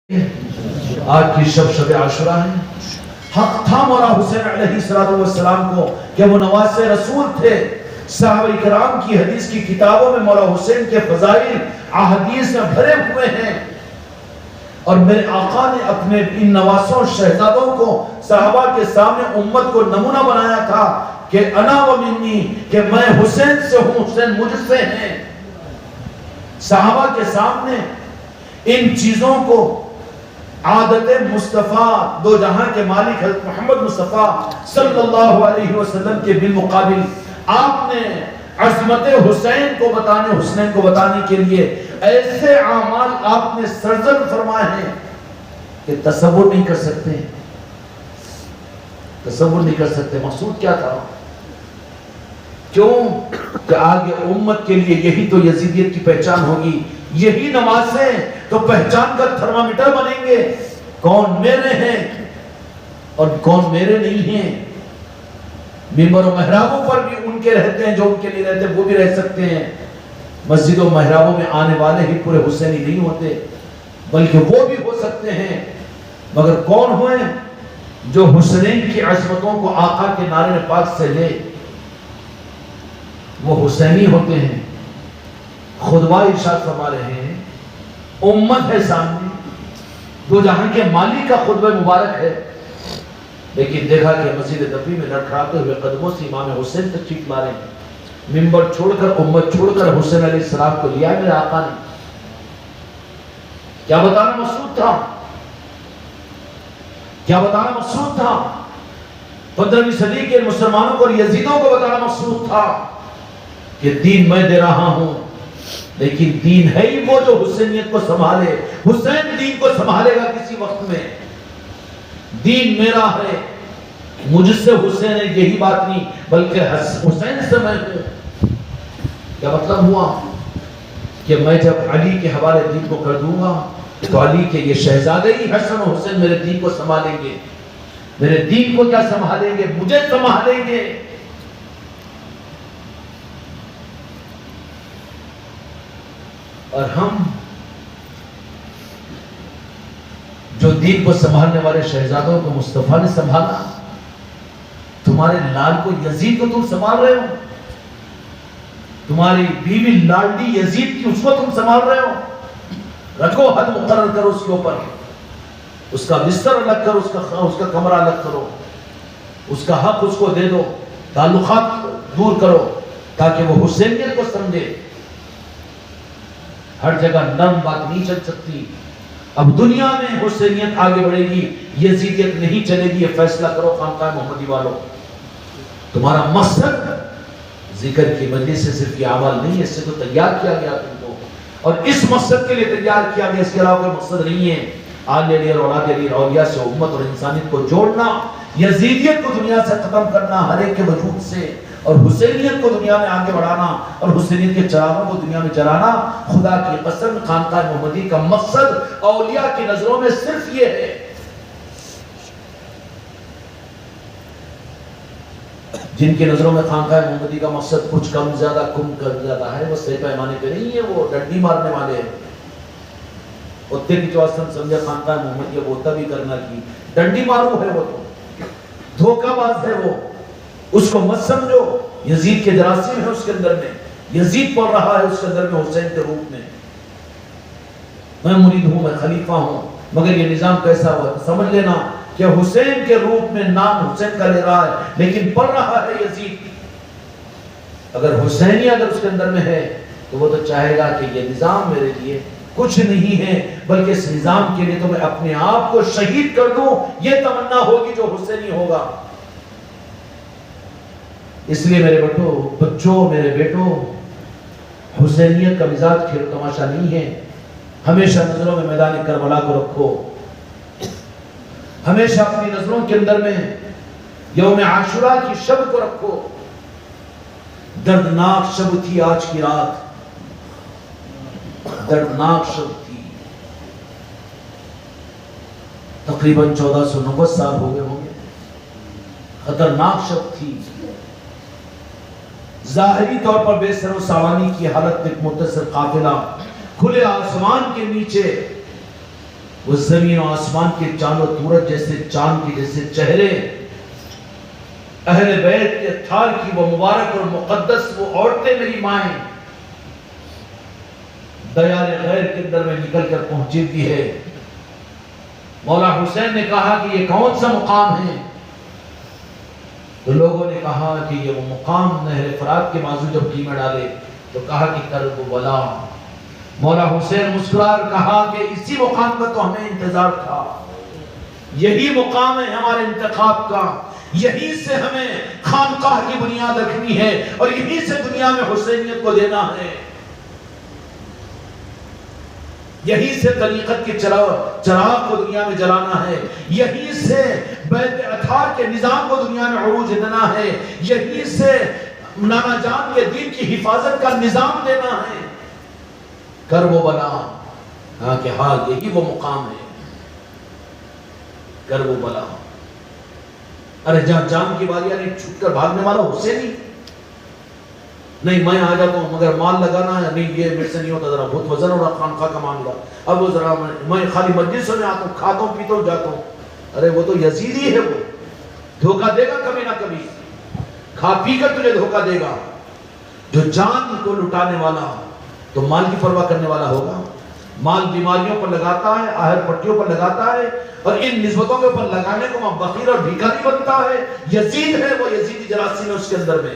آج کی شب عاشورہ ہے۔ حق تھا مولا حسین علیہ السلام کو کہ وہ نواسے رسول تھے۔ صحابہ کرام کی حدیث کی کتابوں میں مولا حسین کے فضائل احادیث میں بھرے ہوئے ہیں، اور میرے آقا نے اپنے ان نواسوں شہزادوں کو صحابہ کے سامنے امت کو نمونہ بنایا تھا کہ انا و منی، کہ میں حسین سے ہوں، حسین مجھ سے ہیں۔ صحابہ کے سامنے ان چیزوں کو عادت مصطفیٰ دو جہاں کے مالک حضرت محمد مصطفیٰ صلی اللہ علیہ وسلم کے بالمقابل آپ نے عظمت حسین کو بتانے، حسین کو بتانے کے لیے ایسے اعمال آپ نے سرزد فرمائے ہیں کہ تصور نہیں کر سکتے، تصور نہیں کر سکتے۔ مقصود کیا تھا؟ کیوں کہ آگے امت کے لیے یہی تو یزیدیت کی پہچان ہوگی، یہی نمازیں تو پہچان کا تھرمامیٹر بنیں گے، کون میرے ہیں اور کون میرے نہیں ہیں۔ ممبر و محرابوں پر بھی ان کے رہتے ہیں جو ان کے لیے رہتے ہیں، وہ بھی رہ سکتے ہیں۔ مسجد و محرابوں میں آنے والے ہی پورے حسینی نہیں ہوتے، بلکہ وہ بھی ہو سکتے ہیں، مگر کون ہوئے جو حسین کی عظمتوں کو آقا کے نعرے پاک سے لے، وہ حسینی ہوتے ہیں۔ خطبہ ارشاد فرما رہے ہیں، امت ہے سامنے، دو جہاں کے مالک کا خطبہ مبارک ہے، لیکن دیکھا کہ مسجد نبوی میں لڑکھڑاتے ہوئے قدموں سے امام حسین تک چیخ مارے ہیں۔ ممبر چھوڑ کر، امت چھوڑ کر حسین علیہ السلام کو لیا میرے آقا نے۔ کیا بتانا مقصود تھا؟ کیا بتانا مقصود تھا؟ 15ویں صدی کے مسلمانوں کو اور یزیدوں کو بتانا مقصود تھا کہ دین میں دے رہا ہوں، لیکن دین ہے ہی وہ جو حسینیت کو سنبھالے۔ حسین دین کو سنبھالے گا کسی وقت میں۔ دین میرا ہے، مجھ سے حسین ہے، یہی بات نہیں، بلکہ حسین سے میں ہوں۔ کیا مطلب ہوا؟ کہ میں جب علی کے حوالے دین کو کر دوں گا تو علی کے یہ شہزادے ہی حسن و حسین میرے دین کو سنبھالیں گے۔ میرے دین کو کیا سنبھالیں گے؟ مجھے سنبھالیں گے۔ اور ہم جو دین کو سنبھالنے والے شہزادوں کو مصطفیٰ نے سنبھالا، تمہارے لال کو یزید کو تم سنبھال رہے ہو، تمہاری بیوی لاڈلی یزید کی اس کو تم سنبھال رہے ہو۔ رکھو، حد مقرر کرو اس کے اوپر، اس کا بستر الگ کرو، اس کا کمرہ الگ کرو، اس کا حق اس کو دے دو، تعلقات دور کرو تاکہ وہ حسینیت کو سمجھے۔ ہر جگہ نرم بات نہیں چل سکتی۔ اب دنیا میں حسینیت آگے بڑھے گی، یزیدیت نہیں چلے گی۔ یہ فیصلہ کرو خانقاہ محمدی والوں۔ تمہارا مقصد ذکر کی مجلس سے صرف یہ عمل نہیں ہے، اس سے تو تیار کیا گیا تم کو، اور اس مقصد کے لیے تیار کیا گیا، اس کے علاوہ کوئی مقصد نہیں ہے۔ آل علی اور اولاد علی اور اولیاء سے امت اور انسانیت کو جوڑنا، یزیدیت کو دنیا سے ختم کرنا ہر ایک کے وجود سے، اور حسینیت کو دنیا میں آگے بڑھانا، اور حسینیت کے چراغوں کو دنیا میں جلانا۔ خدا کی قسم خانقاہ محمدی کا مقصد اولیاء کی نظروں میں صرف یہ ہے۔ جن کی نظروں میں خانقاہ محمدی کا مقصد کچھ کم زیادہ ہے، وہ صحیح پیمانے پہ نہیں ہے، وہ ڈنڈی مارنے والے ہیں۔ اتنے کی جو آسن سمجھے خانقاہ محمدی وہ بھی کرنا کی ڈنڈی مارو ہے، وہ تو دھوکہ باز ہے، وہ اس کو مت سمجھو۔ یزید کے جراثیم ہے اس کے اندر میں، یزید پڑھ رہا ہے اس کے اندر میں حسین کے روپ میں۔ میں مرید ہوں، میں خلیفہ ہوں، مگر یہ نظام کیسا ہوا؟ سمجھ لینا کہ حسین کے روپ میں نام حسین کا لے رہا ہے، لیکن پڑھ رہا ہے یزید۔ اگر حسینی اگر اس کے اندر میں ہے تو وہ تو چاہے گا کہ یہ نظام میرے لیے کچھ نہیں ہے، بلکہ اس نظام کے لیے تو میں اپنے آپ کو شہید کر دوں، یہ تمنا ہوگی جو حسینی ہوگا۔ اس لیے میرے بچوں، میرے بیٹوں، حسینیت کا مزاج کھیل تماشا نہیں ہے۔ ہمیشہ نظروں میں میدان کربلا کو رکھو، ہمیشہ اپنی نظروں کے اندر میں یوم عاشورہ کی شب کو رکھو۔ دردناک شب تھی آج کی رات، دردناک شب تھی۔ تقریباً 1490 سال ہو گئے ہوں گے۔ خطرناک شب تھی۔ ظاہری طور پر بے سر و سامانی کی حالت میں ایک متصل قافلہ کھلے آسمان کے نیچے وہ زمین و آسمان کے چاند و سورج جیسے چاند کے جیسے چہرے، اہل بیت کے تھار کی وہ مبارک اور مقدس وہ عورتیں میری مائیں دیار غیر کے اندر میں نکل کر پہنچی تھی ہے۔ مولا حسین نے کہا کہ یہ کون سا مقام ہے؟ تو لوگوں نے کہا کہ یہ وہ مقام نہر فرات کے بازو جب کی میں ڈالے تو کہا کہ کربلا۔ مولا حسین مسکرا کر کہا کہ اسی مقام کا تو ہمیں انتظار تھا، یہی مقام ہے ہمارے انتخاب کا، یہی سے ہمیں خانقاہ کی بنیاد رکھنی ہے اور یہی سے دنیا میں حسینیت کو دینا ہے، یہی سے طریقت کے چراغ کو دنیا میں جلانا ہے، یہی سے بیت اطہار کے نظام کو دنیا میں عروج دینا ہے، یہی سے نانا جان کے دین کی حفاظت کا نظام دینا ہے۔ کربلا، ہاں کہ ہاں یہی وہ مقام ہے، کربلا۔ ارے جہاں جان کی باری آئی چھوٹ کر بھاگنے والا حسینی نہیں، میں آ جاتا ہوں مگر مال لگانا ہے نہیں، یہ میرے سے نہیں ہوتا، ذرا بہت وزن ہو رہا خانقاہ کا معاملہ، اب وہ ذرا میں خالی مسجد میں آتا ہوں، کھاتا ہوں پیتا ہوں جاتا ہوں۔ ارے وہ تو یزیدی ہے، وہ دھوکہ دے گا کبھی نہ کبھی، کھا پی کر تجھے دھوکہ دے گا۔ جو جان کو لٹانے والا تو مال کی پرواہ کرنے والا ہوگا؟ مال بیماریوں پر لگاتا ہے، آہر پٹیوں پر لگاتا ہے، اور ان نسبتوں کے اوپر لگانے کو وہاں بخیل اور بھیکاری بنتا ہے۔ یزید ہے وہ، یزیدی جراثیم ہے اس کے اندر میں،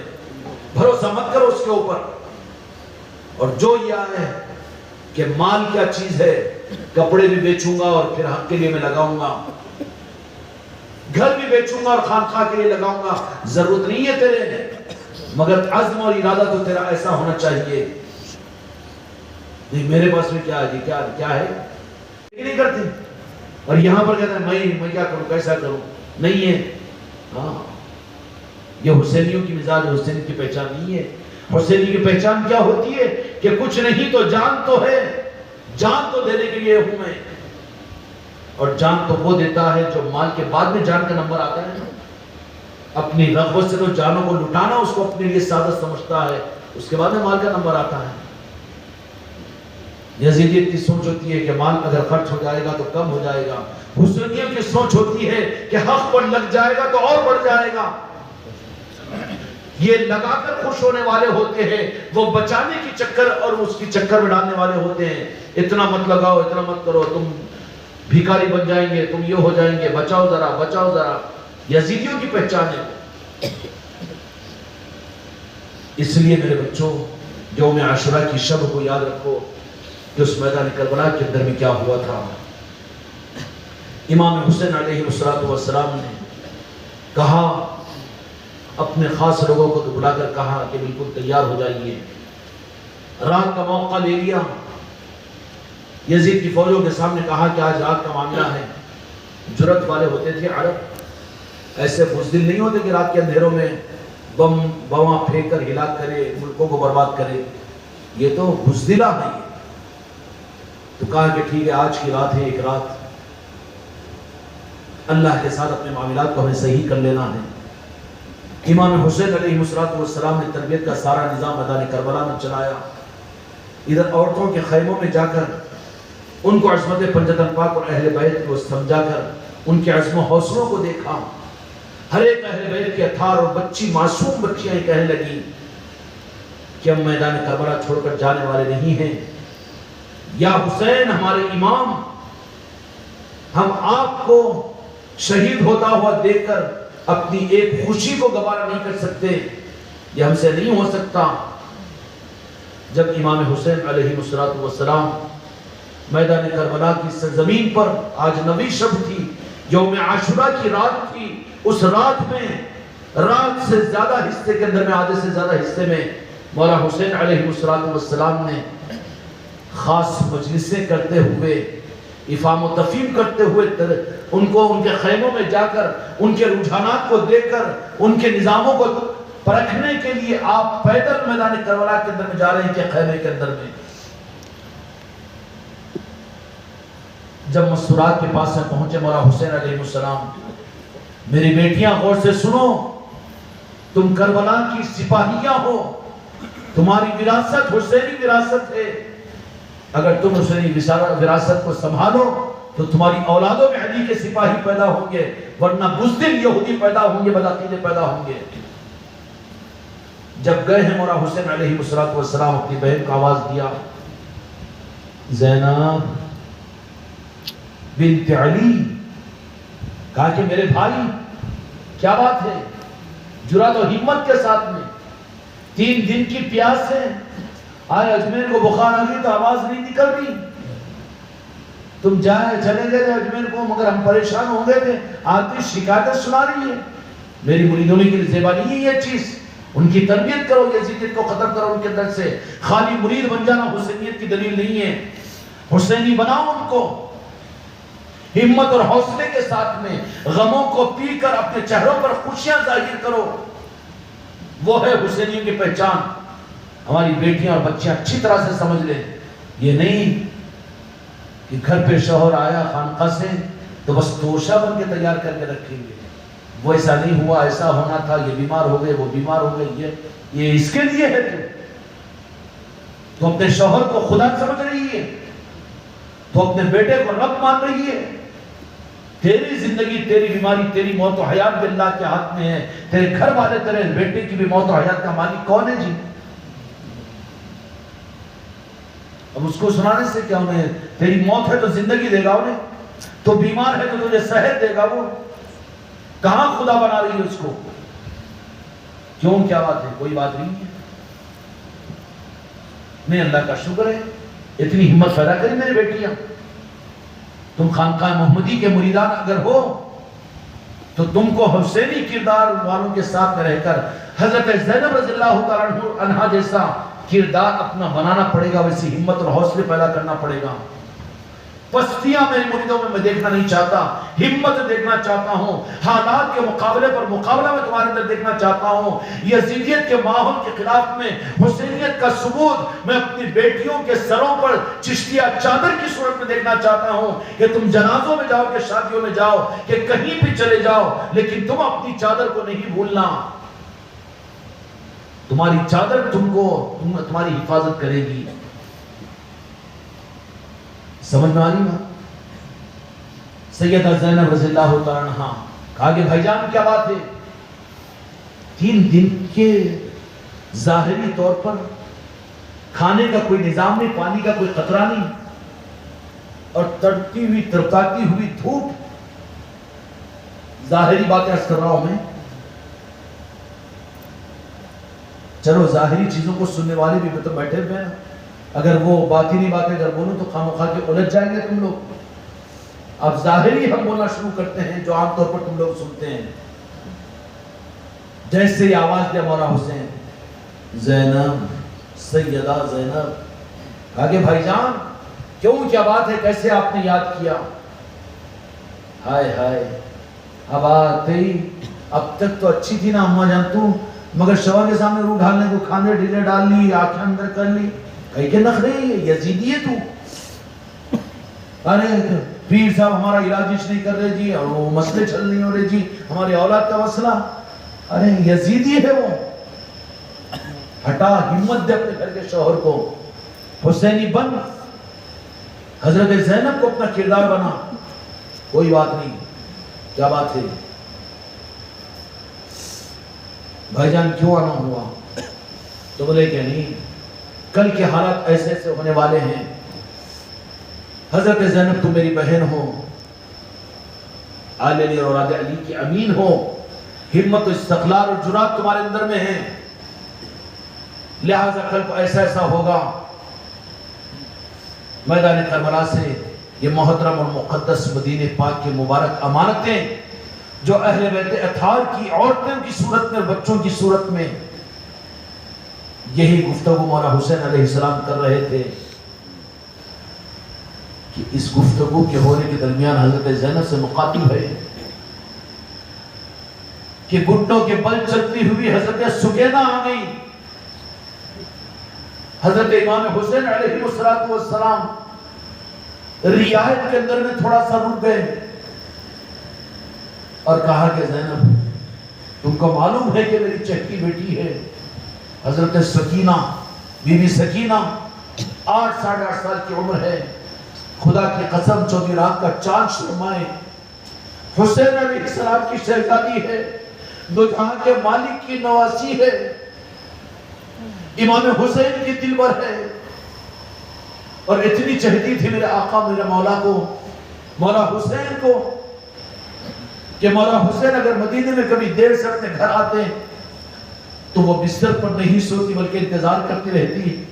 بھروسہ مت کرو اس کے اوپر۔ اور جو یہ ہے کہ مال کیا چیز ہے، کپڑے بھی بیچوں گا اور پھر حق کے لیے میں لگاؤں گا، گھر بھی بیچوں گا اور خانقاہ کے لیے لگاؤں گا، ضرورت نہیں ہے تیرے، مگر عزم اور ارادہ تو تیرا ایسا ہونا چاہیے۔ نہیں میرے پاس میں کیا ہے، کیا ہے نہیں کرتے، اور یہاں پر کہتے ہیں میں کیا کروں، کیسا کروں، نہیں ہے۔ ہاں یہ حسینیوں کی مزاج، حسینی کی پہچان نہیں ہے۔ حسینی کی پہچان کیا ہوتی ہے کہ کچھ نہیں تو جان تو ہے، جان تو دینے کے لیے ہوں میں، اور جان تو وہ دیتا ہے جو مال کے بعد میں جان کا نمبر آتا ہے۔ اپنی رغبت سے تو جانوں کو لٹانا اس کو اپنے لیے سعادت سمجھتا ہے، اس کے بعد میں مال کا نمبر آتا ہے۔ یزیدیت کی سوچ ہوتی ہے کہ مال اگر خرچ ہو جائے گا تو کم ہو جائے گا، حسینیوں کی سوچ ہوتی ہے کہ حق پر لگ جائے گا تو اور بڑھ جائے گا۔ یہ لگا کر خوش ہونے والے ہوتے ہیں، وہ بچانے کی چکر اور اس کی چکر میں ڈالنے والے ہوتے ہیں۔ اتنا مت لگاؤ، اتنا مت کرو، تم بھیکاری بن جائیں گے، تم یہ ہو جائیں گے، بچاؤ ذرا، بچاؤ ذرا۔ یزیدیوں کی پہچان ہے۔ اس لیے میرے بچوں، یوم عاشوراء کی شب کو یاد رکھو کہ اس میدان کربلا کے اندر میں کیا ہوا تھا۔ امام حسین علیہ السلام نے کہا، اپنے خاص لوگوں کو بلا کر کہا کہ بالکل تیار ہو جائیے۔ رات کا موقع لے لیا، یزید کی فوجوں کے سامنے کہا کہ آج رات کا معاملہ ہے۔ جرأت والے ہوتے تھے عرب، ایسے بزدل نہیں ہوتے کہ رات کے اندھیروں میں بم بواں پھینک کر ہلاک کرے، ملکوں کو برباد کرے، یہ تو بزدلہ ہے۔ تو کہا کہ ٹھیک ہے آج کی رات ہے، ایک رات اللہ کے ساتھ اپنے معاملات کو ہمیں صحیح کر لینا ہے۔ امام حسین علیہ السلام نے تربیت کا سارا نظام میدان کربلا میں چلایا۔ ادھر عورتوں کے خیموں میں جا کر ان کو عصمت پنجتن پاک اور اہل بیت کو سمجھا کر ان کے عزم و حوصلوں کو دیکھا۔ ہر ایک اہل بیت کے اطہار اور بچی، معصوم بچیاں کہنے لگی کہ ہم میدان کربلا چھوڑ کر جانے والے نہیں ہیں، یا حسین ہمارے امام، ہم آپ کو شہید ہوتا ہوا دیکھ کر اپنی ایک خوشی کو گوارا نہیں کر سکتے، یہ ہم سے نہیں ہو سکتا۔ جب امام حسین علیہ السلام میدان کربلا کی سرزمین پر، آج نویں شب تھی، یوم عاشوراء کی رات تھی، اس رات میں رات سے زیادہ حصے کے اندر میں، آدھے سے زیادہ حصے میں مولا حسین علیہ السلام نے خاص مجلسیں کرتے ہوئے، افہام و تفہیم کرتے ہوئے، ان کو ان کے خیموں میں جا کر ان کے رجحانات کو دیکھ کر ان کے نظاموں کو پرکھنے کے لیے آپ پیدل میدان کربلا کے اندر میں جا رہے ہیں کہ خیمے کے اندر میں۔ جب مستورات کے پاس سے پہنچے مولا حسین علیہ السلام، میری بیٹیاں غور سے سنو، تم کربلا کی سپاہیاں ہو، تمہاری وراثت حسینی وراثت ہے، اگر تم حسینی وراثت کو سنبھالو تو تمہاری اولادوں میں علی کے سپاہی پیدا ہوں گے، ورنہ بزدل یہودی پیدا ہوں گے، بدعقیدے پیدا ہوں گے۔ جب گئے ہیں مولا حسین علیہ السلام اپنی بہن کو آواز دیا، زینب بنت علی، کہا کہ میرے بھائی کیا بات ہے؟ جرأت و ہمت کے ساتھ میں 3 دن کی پیاس ہے، آئے اجمیر کو بخار آ گئی تو آواز نہیں نکل رہی، تم جائے چلے گئے تھے اجمیر کو مگر ہم پریشان ہو گئے تھے، آتی شکایتیں سنا رہی ہے۔ میری مریدوں کے لیے زیبا نہیں ہے یہ چیز، ان کی تربیت کرو، یزیدیت کو ختم کرو ان کے اندر سے۔ خالی مرید بن جانا حسینیت کی دلیل نہیں ہے، حسینی بناؤ ان کو، ہمت اور حوصلے کے ساتھ میں غموں کو پی کر اپنے چہروں پر خوشیاں ظاہر کرو، وہ ہے حسینیوں کی پہچان۔ ہماری بیٹیاں اور بچیاں اچھی طرح سے سمجھ لیں، یہ نہیں کہ گھر پہ شوہر آیا خانقاہ سے تو بس توشہ بن کے تیار کر کے رکھیں گے، وہ ایسا نہیں ہوا، ایسا ہونا تھا، یہ بیمار ہو گئے، وہ بیمار ہو گئے، یہ اس کے لیے ہے۔ تو اپنے شوہر کو خدا سمجھ رہی ہے، تو اپنے بیٹے کو رب مان رہی ہے۔ تیری زندگی، تیری بیماری، تیری موت و حیات بھی اللہ کے ہاتھ میں ہے۔ تیرے گھر والے، تیرے بیٹے کی بھی موت و حیات کا مالک کون ہے جی؟ اب اس کو سنانے سے کیا انہیں، تیری موت ہے تو زندگی دے گا انہیں، تو بیمار ہے تو تجھے صحت دے گا، وہ کہاں خدا بنا رہی ہے اس کو؟ کیوں، کیا بات ہے؟ کوئی بات نہیں ہے۔ نہیں، اللہ کا شکر ہے اتنی ہمت پیدا کری میری بیٹیاں۔ تم خانقاہ محمدی کے مریدان اگر ہو تو تم کو حسینی کردار والوں کے ساتھ میں رہ کر حضرت زینب رضی اللہ عنہ جیسا کردار اپنا بنانا پڑے گا، ویسی ہمت اور حوصلے پیدا کرنا پڑے گا۔ پستیاں میری مریدوں میں دیکھنا نہیں چاہتا، ہمت دیکھنا چاہتا ہوں، حالات کے مقابلے پر مقابلہ میں تمہارے اندر دیکھنا چاہتا ہوں۔ یزیدیت کے ماحول کے خلاف میں حسینیت کا ثبوت میں اپنی بیٹیوں کے سروں پر چشتیہ چادر کی صورت میں دیکھنا چاہتا ہوں کہ تم جنازوں میں جاؤ، کہ شادیوں میں جاؤ، کہ کہیں بھی چلے جاؤ، لیکن تم اپنی چادر کو نہیں بھولنا۔ تمہاری چادر تمہاری حفاظت کرے گی۔ سمجھ میں آ رہی نا؟ سیدہ زینب رضی اللہ تعالیٰ عنہ کہا کہ بھائی جان کیا بات ہے؟ 3 دن کے ظاہری طور پر کھانے کا کوئی نظام نہیں، پانی کا کوئی قطرہ نہیں، اور تڑپتی ہوئی ترکاتی ہوئی دھوپ۔ ظاہری باتیں عرض کر رہا ہوں میں، چلو ظاہری چیزوں کو سننے والے بھی تو بیٹھے ہوئے ہیں، اگر وہ باطنی باتیں اگر بولوں تو خامخواہ کے الجھ جائیں گے تم لوگ۔ اب ظاہری ہم بولنا شروع کرتے ہیں جو عام طور پر تم لوگ سنتے ہیں۔ جیسے ہی آواز دیا مولا حسین، زینب، سیدہ زینب، کہا کہ بھائی جان کیوں، کیا بات ہے، کیسے آپ نے یاد کیا؟ ہائے ہائے، اب آتے اب تک تو اچھی تھی نا اماں جان تو، مگر شوہر کے سامنے روح ڈالنے کو کھانے ڈھیلے ڈال لی، آنکھیں اندر کر لی، کہیں کہ نخرے یزیدی ہے تو، ارے پیر صاحب ہمارا علاج نہیں کر رہے جی، اور وہ مسئلے چل نہیں ہو رہے جی، ہمارے اولاد کا مسئلہ، ارے یزیدی ہے وہ، ہٹا، ہمت دے اپنے گھر کے شوہر کو، حسینی بن، حضرت زینب کو اپنا کردار بنا۔ کوئی بات نہیں، کیا بات ہے بھائی جان کیوں آنا ہوا؟ تو بولے کہ نہیں، کل کے حالات ایسے ایسے ہونے والے ہیں، حضرت زینب تم میری بہن ہو، آل علی اور اولاد علی کی امین ہو، ہمت و استقلال اور جرات تمہارے اندر میں ہے، لہذا کل کو ایسا ایسا ہوگا۔ میدان کربلا سے یہ محترم اور مقدس مدینہ پاک کے مبارک امانتیں جو اہل بیت اطہار کی عورتوں کی صورت میں، بچوں کی صورت میں، یہی گفتگو مولا حسین علیہ السلام کر رہے تھے کہ اس گفتگو کے ہونے کے درمیان حضرت زینب سے مخاطب ہے کہ گھٹنوں کے بل چلتی ہوئی حضرت سکینہ آ گئی۔ حضرت امام حسین علیہ السلام رعایت کے اندر میں تھوڑا سا رک گئے اور کہا کہ زینب تم کو معلوم ہے کہ میری چہکی بیٹی ہے حضرت سکینہ، بی بی سکینہ، 8 ساڑھے 8 سال کی عمر ہے، خدا کی قسم چوتھی رات کا چاند شرمائے، حسین علیہ السلام کی شہزادی ہے، دو جہاں کے مالک کی نواسی ہے، امام حسین کی دلبر ہے، اور اتنی چہتی تھی میرے آقا میرے مولا کو، مولا حسین کو، کہ مولا حسین اگر مدینے میں کبھی دیر سے اپنے گھر آتے تو وہ بستر پر نہیں سوتی بلکہ انتظار کرتی رہتی،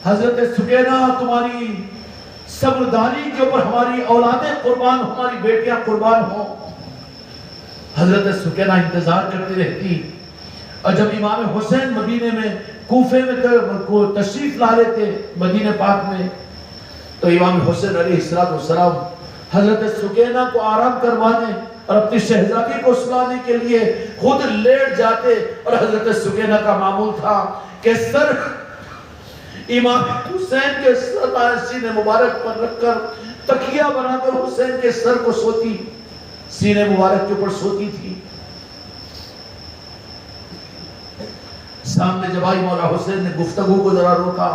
حضرت سکینہ تمہاری صبرداری کے اوپر ہماری اولادیں قربان ہوں، ہماری بیٹیاں قربان ہوں۔ حضرت سکینہ انتظار کرتی رہتی، اور جب امام حسین مدینے میں کوفے میں تشریف لا لیتے مدینہ پاک میں، تو امام حسین علیہ السلام حضرت سکینہ کو آرام کروانے اور اپنی شہزادی کو سلانے کے لیے خود لیٹ جاتے، اور حضرت سکینہ کا معمول تھا کہ سر امام حسین کے سینے مبارک پر رکھ کر تکیہ بنا کر حسین کے سر کو سوتی، سینے مبارک کے اوپر سوتی تھی۔ سامنے جب آئی مولا حسین نے گفتگو کو ذرا روکا،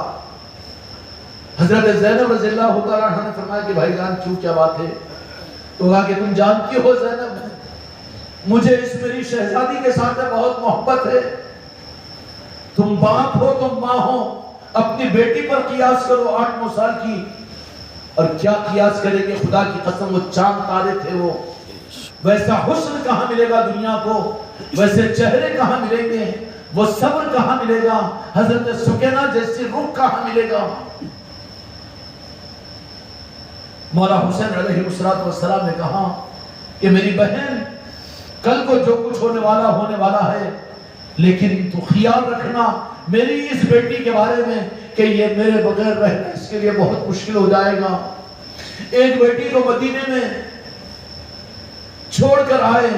حضرت زینب رضی اللہ تعالیٰ عنہ نے فرمایا کہ بھائی جان کیوں، کیا بات ہے؟ تو کہا کہ تم جانتی ہو زینب، مجھے اس میری شہزادی کے ساتھ بہت محبت ہے، تم باپ ہو تم ماں ہو، اپنی بیٹی پر قیاس کرو 8-9 سال کی، اور کیا قیاس کرے کہ خدا کی قسم وہ چاند تارے تھے، وہ ویسا حسن کہاں ملے گا دنیا کو، ویسے چہرے کہاں ملیں گے، وہ صبر کہاں ملے گا، حضرت سکینہ جیسی روح کہاں ملے گا۔ مولا حسین علیہ السلام نے کہا کہ میری بہن کل کو جو کچھ ہونے والا ہے، لیکن تو خیال رکھنا میری اس بیٹی کے بارے میں کہ یہ میرے بغیر رہنا اس کے لیے بہت مشکل ہو جائے گا۔ ایک بیٹی کو مدینے میں چھوڑ کر آئے،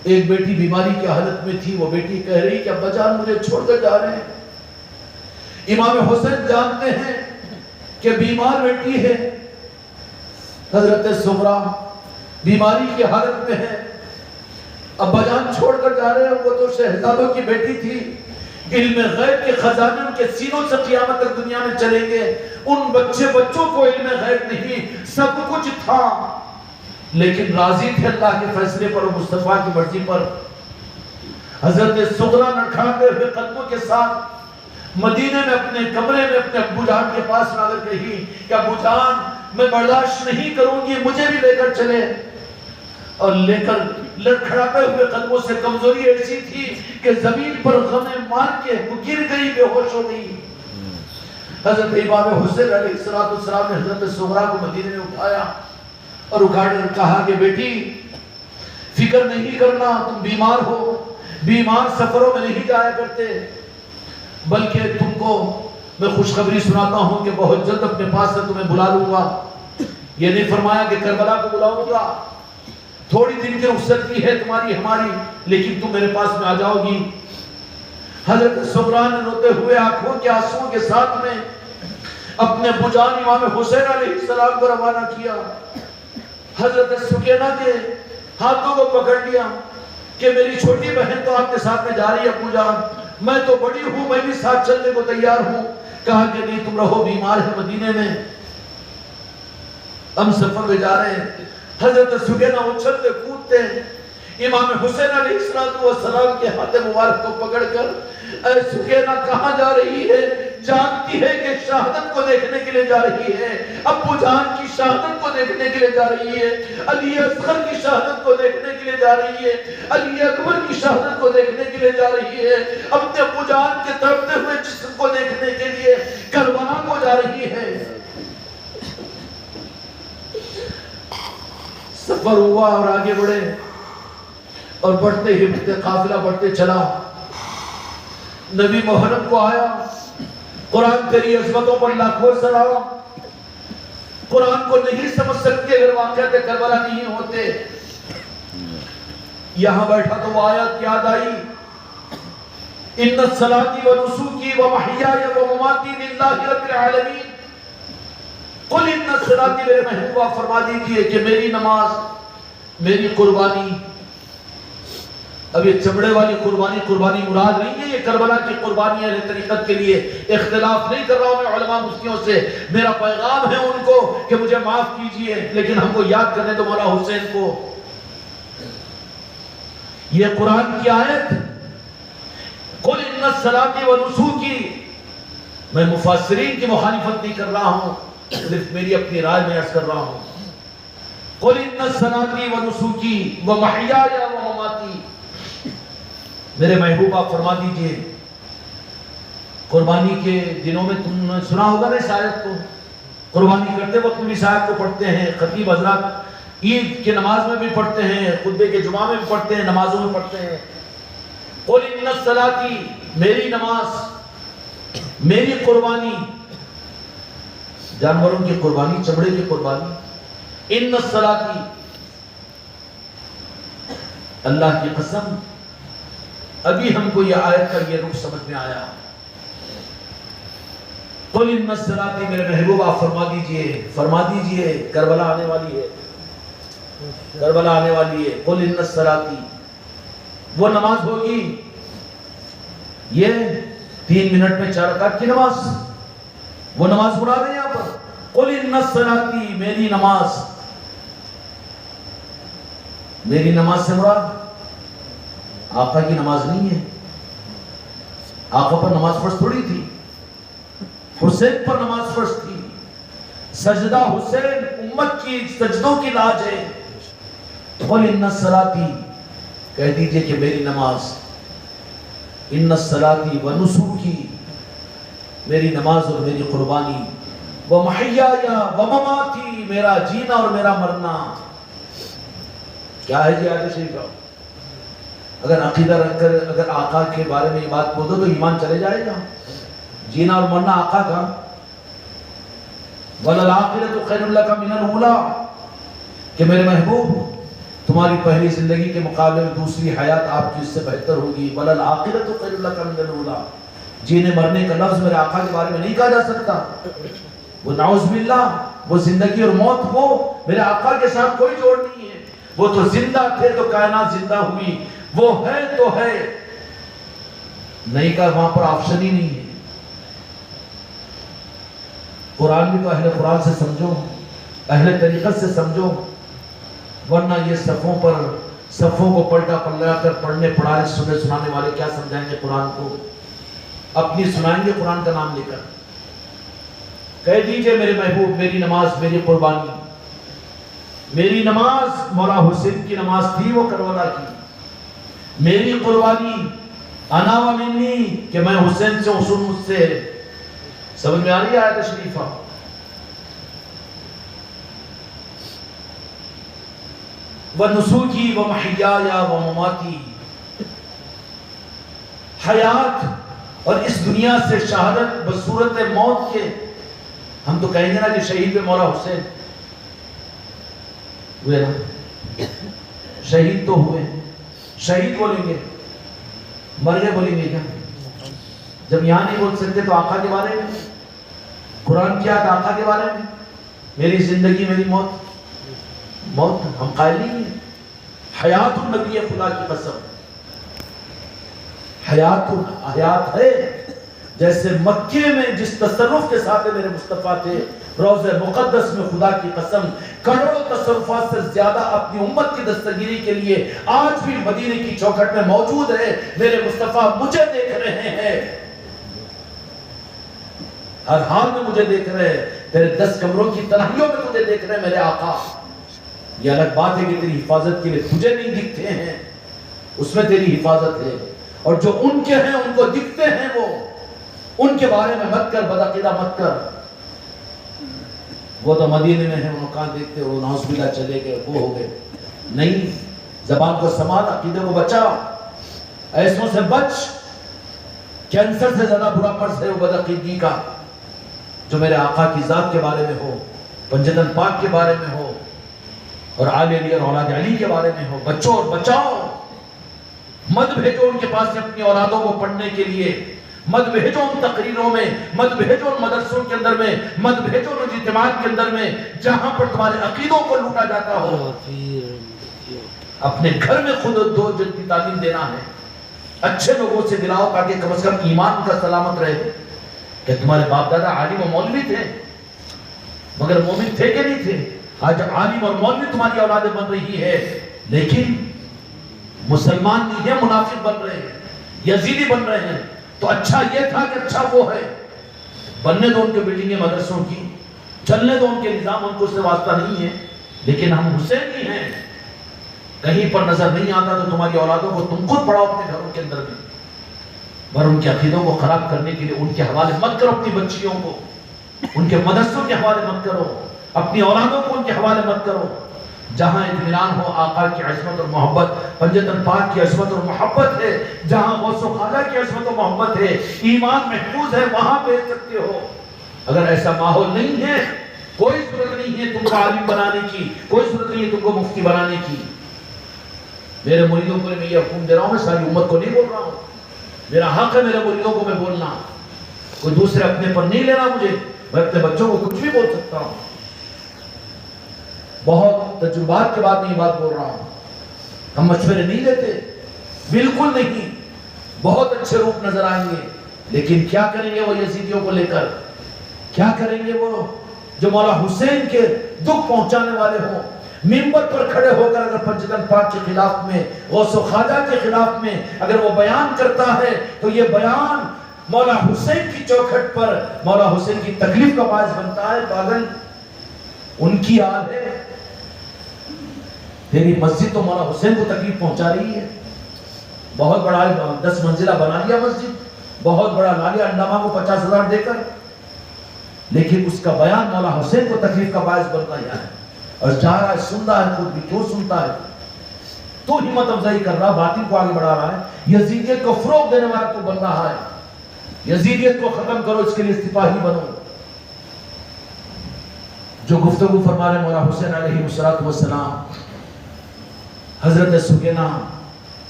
ایک بیٹی بیماری کی حالت میں تھی، وہ بیٹی کہہ رہی کہ ابا جان مجھے چھوڑ کر جا رہے ہیں۔ امام حسین جانتے ہیں کہ بیمار بیٹی ہے، حضرت سغرا بیماری کی حالت میں ہے، ابا جان چھوڑ کر جا رہے ہیں، وہ تو شہزادوں کی بیٹی تھی، علم غیب کے خزانے ان کے سینوں سے قیامت تک دنیا میں چلیں گے، ان بچوں کو علم غیب نہیں، سب کچھ تھا، لیکن راضی تھے اللہ کے فیصلے پر اور مصطفیٰ کی مرضی پر۔ حضرت سغرا لڑکھڑاتے ہوئے قدموں کے ساتھ مدینے میں اپنے کمرے میں اپنے ابو جان کے پاس آ کر کہی کہ ابو جان میں برداشت نہیں کروں گی، مجھے بھی لے کر چلے، اور لے کر لڑکھڑاتے ہوئے قدموں سے کمزوری ایسی تھی کہ زمین پر غمیں مار کے وہ گر گئی، بے ہوش ہو گئی۔ حضرت امام حسین علیہ السلام نے حضرت سغرا کو مدینے میں اٹھایا اور اٹھا کر کہا کہ بیٹی فکر نہیں کرنا، تم بیمار ہو، بیمار سفروں میں نہیں جایا کرتے، بلکہ تم کو میں خوشخبری سناتا ہوں کہ بہت جلد اپنے پاس سے تمہیں بلا لوں گا۔ یہ نہیں فرمایا کہ کربلا کو بلاؤں گا، تھوڑی دن کی رخصت کی ہے تمہاری ہماری، لیکن تم میرے پاس میں آ جاؤ گی۔ حضرت سغرا نے روتے ہوئے آنکھوں کے آنسوؤں کے ساتھ میں اپنے ابو جان امام حسین علیہ السلام کو روانہ کیا۔ حضرت سکینہ کے ہاتھوں کو پکڑ لیا کہ میری چھوٹی بہن تو آپ کے ساتھ میں جا رہی ہے ابو جان، میں تو بڑی ہوں، میں بھی ساتھ چلنے کو تیار ہوں۔ کہا کہ نہیں تم رہو، بیمار ہے مدینے میں، ہم سفر میں جا رہے ہیں۔ حضرت سکینہ اچھلتے کودتے امام حسین علیہ السلام کے ہاتھ مبارک کو پکڑ کر، اے سکینہ کہاں جا رہی ہے؟ جانتی ہے کہ شہادت کو دیکھنے کے لیے جا رہی ہے، ابو جان کی شہادت کو دیکھنے کے لیے جا رہی ہے، علی اصغر کی شہادت کو دیکھنے کے لیے جا رہی ہے، علی اکبر کی شہادت کو دیکھنے کے لیے جا رہی ہے، اپنے ابو جان کے تڑپتے ہوئے جسم کو دیکھنے کے لیے کربلا کو جا رہی ہے۔ سفر ہوا اور آگے بڑھے، اور بڑھتے ہی قافلہ بڑھتے چلا، نبی محرم کو آیا، قرآن تیری عظمتوں پر لاکھوں سلام، قرآن کو نہیں سمجھ سکتے اگر واقعات کربلا نہیں ہوتے۔ یہاں بیٹھا تو وہ آیت یاد آئی، ان صلاتی و نسوکی و محیای و مماتی للہ رب العالمین، قل ان صلاتی، میرے محبوبہ فرما دیجئے کہ میری نماز، میری قربانی، اب یہ چمڑے والی قربانی مراد نہیں ہے، یہ کربلا کی قربانی اہل طریقت کے لیے اختلاف نہیں کر رہا ہوں میں علماء مفتیوں سے، میرا پیغام ہے ان کو کہ مجھے معاف کیجئے، لیکن ہم کو یاد کرنے دو مولا حسین کو۔ یہ قرآن کی آیت قل ان الصلاۃ ونسوکی، میں مفسرین کی مخالفت نہیں کر رہا ہوں، صرف میری اپنی رائے میں عرض کر رہا ہوں۔ قل ان الصلاۃ ونسوکی ومحیایا ومماتی، میرے محبوب آپ فرما دیجئے، قربانی کے دنوں میں تم نے سنا ہوگا نا اس آیت کو، قربانی کرتے وقت بھی اس آیت کو پڑھتے ہیں، خطیب حضرات عید کے نماز میں بھی پڑھتے ہیں، خطبے کے جمعہ میں بھی پڑھتے ہیں، نمازوں میں پڑھتے ہیں۔ قل ان الصلاۃ، میری نماز، میری قربانی، جانوروں کی قربانی، چمڑے کی قربانی، ان الصلاۃ، اللہ کی قسم ابھی ہم کو یہ آیت کا یہ رخ سمجھ میں آیا۔ قل ان الصلاۃ، میرے محبوب آپ فرما دیجئے کربلا آنے والی ہے، کربلا آنے والی ہے۔ قل ان الصلاۃ، وہ نماز ہوگی، یہ 3 منٹ میں 4 رکعت کی نماز، وہ نماز مراد ہے یہاں پر۔ قل ان الصلاۃ، میری نماز، میری نماز سے مراد آقا کی نماز نہیں ہے، آقا پر نماز فرض تھوڑی تھی، حسین پر نماز فرض تھی، سجدہ حسین امت کی سجدوں کی لاج ہے۔ قل ان الصلاۃ، کہہ دیجئے کہ میری نماز، ان الصلاۃ ونسوکی، میری نماز اور میری قربانی، ومحیایا ومماتی، میرا جینا اور میرا مرنا۔ کیا ہے جی آیت شریفہ؟ اگر عقیدہ رکھ کر اگر آقا کے بارے میں یہ بات بول دو تو ایمان چلے جائے گا۔ جینا اور مرنا آقا کا، وَلَلْآخِرَةُ خَيْرٌ لَكَ مِنَ الْأُولَىٰ، کہ میرے محبوب تمہاری پہلی زندگی کے مقابلے میں دوسری حیات آپ کی اس سے بہتر ہوگی۔ وَلَلْآخِرَةُ خَيْرٌ لَكَ مِنَ الْأُولَىٰ، جینے مرنے کا لفظ میرے آقا کے بارے میں نہیں کہا جا سکتا، وہ نعوذ باللہ، وہ زندگی اور موت وہ میرے آقا کے ساتھ کوئی جوڑ نہیں ہے، وہ تو زندہ تھے تو کائنات زندہ ہوئی، وہ ہے تو ہے، نہیں کا وہاں پر آپشن ہی نہیں ہے۔ قرآن بھی تو اہل قرآن سے سمجھو، اہل طریقت سے سمجھو، ورنہ یہ صفوں کو پلٹا پلٹا کر پڑھنے پڑھانے سنانے والے کیا سمجھائیں گے قرآن کو؟ اپنی سنائیں گے قرآن کا نام لے کر۔ کہہ دیجئے میرے محبوب، میری نماز، میری قربانی، میری نماز مولا حسین کی نماز تھی، وہ کربلا کی، میری قربانی انا و منی، کہ میں حسین سے، حسین مجھ سے۔ سمجھ میں آ رہی ہے آیت شریفہ؟ وَنُسُوكِي وَمَحْيَايَا وَمَمَاتِي، حیات اور اس دنیا سے شہادت بصورت موت کے، ہم تو کہیں گے نا کہ شہید پہ مولا حسین ہوئے نا، شہید تو ہوئے، شہید بولیں گے، مر گئے بولیں گے کیا؟ جب یہاں نہیں بول سکتے تو آقا کے بارے میں، قرآن کیا تھا آقا کے بارے میں، میری زندگی میری موت، موت ہم قائل نہیں ہیں۔ حیات النبی خدا کی قسم، حیات ہے، جیسے مکے میں جس تصرف کے ساتھ میرے مصطفیٰ تھے، روضہ مقدس میں خدا کی قسم کروڑوں تصرفات سے زیادہ اپنی امت کی دستگیری کے لیے آج بھی مدینے کی چوکھٹ میں موجود ہے۔ میرے مصطفیٰ مجھے دیکھ رہے ہیں، ہر حال میں مجھے دیکھ رہے ہیں، تیرے 10 کمروں کی تنہائیوں میں تجھے دیکھ رہے ہیں میرے آقا۔ یہ الگ بات ہے کہ تیری حفاظت کے لیے تجھے نہیں دکھتے ہیں، اس میں تیری حفاظت ہے، اور جو ان کے ہیں ان کو دکھتے ہیں، وہ ان کے بارے میں مت کر، بدعقیدہ مت کر۔ وہ تو مدینے میں ہیں، انہوں کہاں دیکھتے ہو، نعوذ باللہ چلے گئے، وہ ہو گئے، نہیں، زبان کو سنبھال، عقیدے کو بچا، ایسوں سے بچ۔ کینسر سے زیادہ برا مرض ہے وہ بدعقیدگی کا، جو میرے آقا کی ذات کے بارے میں ہو، پنجتن پاک کے بارے میں ہو، اور آل علی اور اولاد علی کے بارے میں ہو۔ بچو اور بچاؤ، مت بھیجو ان کے پاس سے اپنی اولادوں کو پڑھنے کے لیے، مت بھیجو ان تقریروں میں، مت بھیجو ان مدرسوں کے اندر میں، مت بھیجو ان اجتماعات کے اندر میں جہاں پر تمہارے عقیدوں کو لوٹا جاتا ہو۔ اپنے گھر میں خود دو جلد کی تعلیم دینا ہے، اچھے لوگوں سے دلاؤ تاکہ کم از کم ایمان کا سلامت رہے. کہ تمہارے باپ دادا عالم و مولوی تھے مگر مومن تھے کہ نہیں تھے؟ آج عالم اور مولوی تمہاری اولادیں بن رہی ہے لیکن مسلمان نہیں ہے، منافق بن رہے ہیں، یزیدی بن رہے ہیں. تو اچھا یہ تھا کہ اچھا وہ ہے، بننے دو ان کے بلڈنگیں مدرسوں کی، چلنے دو ان کے نظام، ان کو اس سے واسطہ نہیں ہے. لیکن ہم حسینی ہیں، کہیں پر نظر نہیں آتا تو تمہاری اولادوں کو تم خود پڑھاؤ اپنے گھروں کے اندر میں، اور ان کے عقیدوں کو خراب کرنے کے لیے ان کے حوالے مت کرو اپنی بچیوں کو، ان کے مدرسوں کے حوالے مت کرو، اپنی اولادوں کو ان کے حوالے مت کرو. جہاں اطمینان ہو آقا کی عظمت اور محبت، پنجتن پاک کی عظمت اور محبت ہے، جہاں غوث و خواجہ کی عظمت و محبت ہے، ایمان محفوظ ہے، وہاں بھیج سکتے ہو. اگر ایسا ماحول نہیں ہے، کوئی ضرورت نہیں ہے تم کو عالم بنانے کی، کوئی ضرورت نہیں ہے تم کو مفتی بنانے کی. میرے مریدوں کو میں یہ حکم دے رہا ہوں، میں ساری امت کو نہیں بول رہا ہوں، میرا حق ہے میرے مریدوں کو میں بولنا، کوئی دوسرے اپنے پر نہیں لینا مجھے، میں اپنے بچوں کو کچھ بھی بول سکتا ہوں. بہت تجربات کے بعد میں یہ بات بول رہا ہوں. ہم مشورے نہیں دیتے، بالکل نہیں. بہت اچھے روپ نظر آئیں گے لیکن کیا کریں گے وہ یزیدیوں کو لے کر؟ کیا کریں گے وہ جو مولا حسین کے دکھ پہنچانے والے ہوں؟ منبر پر کھڑے ہو کر اگر پنجتن پاک کے خلاف میں، غوث و خواجہ کے خلاف میں اگر وہ بیان کرتا ہے تو یہ بیان مولا حسین کی چوکھٹ پر مولا حسین کی تکلیف کا باعث بنتا ہے. پاگل، ان کی آل ہے، تیری مسجد تو مولا حسین کو تکلیف پہنچا رہی ہے. بہت بڑا 10 منزلہ بنا لیا مسجد، بہت بڑا لا لیا انڈاما کو 50,000 دے کر، لیکن اس کا بیان مولا حسین کو تکلیف کا باعث بن رہا ہے اور جا رہا ہے، سن رہا ہے، خود بھی کیوں سنتا ہے؟ تو ہمت افزائی کر رہا، باطل کو آگے بڑھا رہا ہے، یزیدیت کو فروغ دینے والا تو بن رہا ہے. یزیدیت کو ختم کرو، اس کے لیے سپاہی بنو. جو گفتگو فرما رہے مولا حسین علیہ السلام، حضرت سکینہ